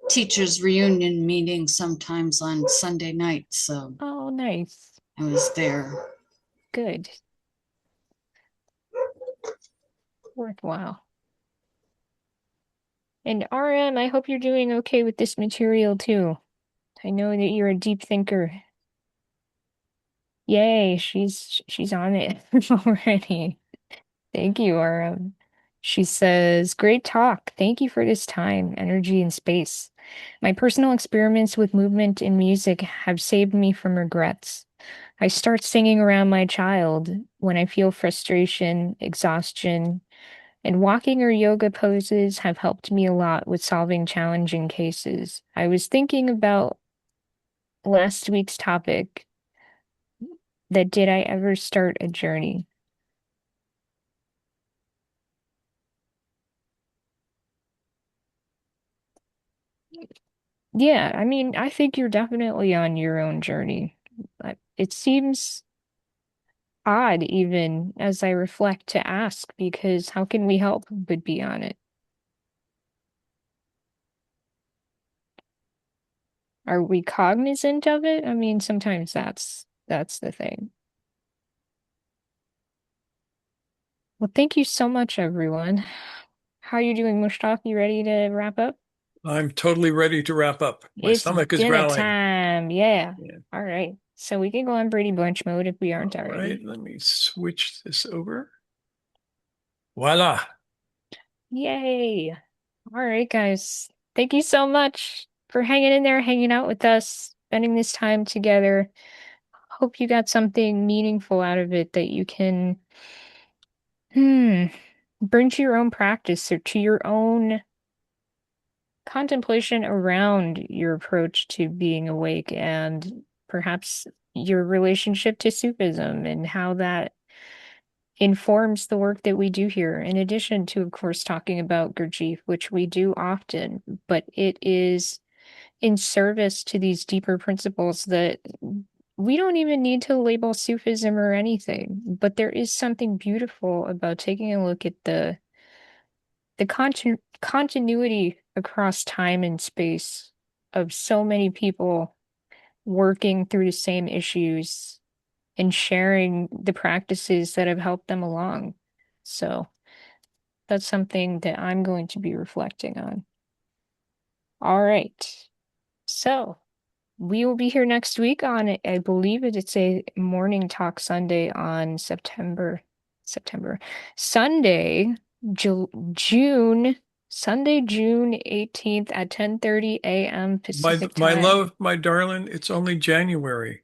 teachers reunion meeting sometimes on Sunday night, so Oh, nice. I was there. Good. Worthwhile. And RM, I hope you're doing okay with this material too. I know that you're a deep thinker. Yay, she's on it already. Thank you, RM. She says, great talk. Thank you for this time, energy, and space. My personal experiments with movement and music have saved me from regrets. I start singing around my child when I feel frustration, exhaustion, and walking or yoga poses have helped me a lot with solving challenging cases. I was thinking about last week's topic that did I ever start a journey? Yeah, I mean, I think you're definitely on your own journey. It seems odd, even as I reflect, to ask because how can we help but be on it? Are we cognizant of it? I mean, sometimes that's the thing. Well, thank you so much, everyone. How are you doing, Mushtaq? You ready to wrap up? I'm totally ready to wrap up. My It's stomach is dinner growling. time. Yeah. Yeah. All right. So we can go on Brady Bunch mode if we aren't All already. right, let me switch this over. Voila. Yay. All right, guys. Thank you so much for hanging in there, hanging out with us, spending this time together. Hope you got something meaningful out of it that you can bring to your own practice or to your own contemplation around your approach to being awake and perhaps your relationship to Sufism and how that informs the work that we do here, in addition to, of course, talking about Gurdjieff, which we do often, but it is in service to these deeper principles that we don't even need to label Sufism or anything, but there is something beautiful about taking a look at the continuity across time and space of so many people working through the same issues and sharing the practices that have helped them along. So that's something that I'm going to be reflecting on. All right. So we will be here next week on, I believe it's a morning talk Sunday on Sunday, June, Sunday, June 18th at 10:30 a.m. Pacific My time. love, my darling, it's only January.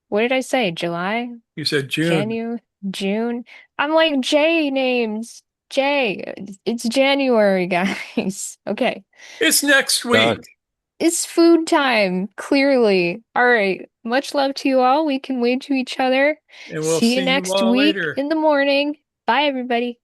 What did I say? July? You said June. June. I'm like J names. J. It's January, guys. Okay. It's next week. It's food time, clearly. All right. Much love to you all. We can wave to each other. And we'll See you see you next all week later. in the morning. Bye, everybody.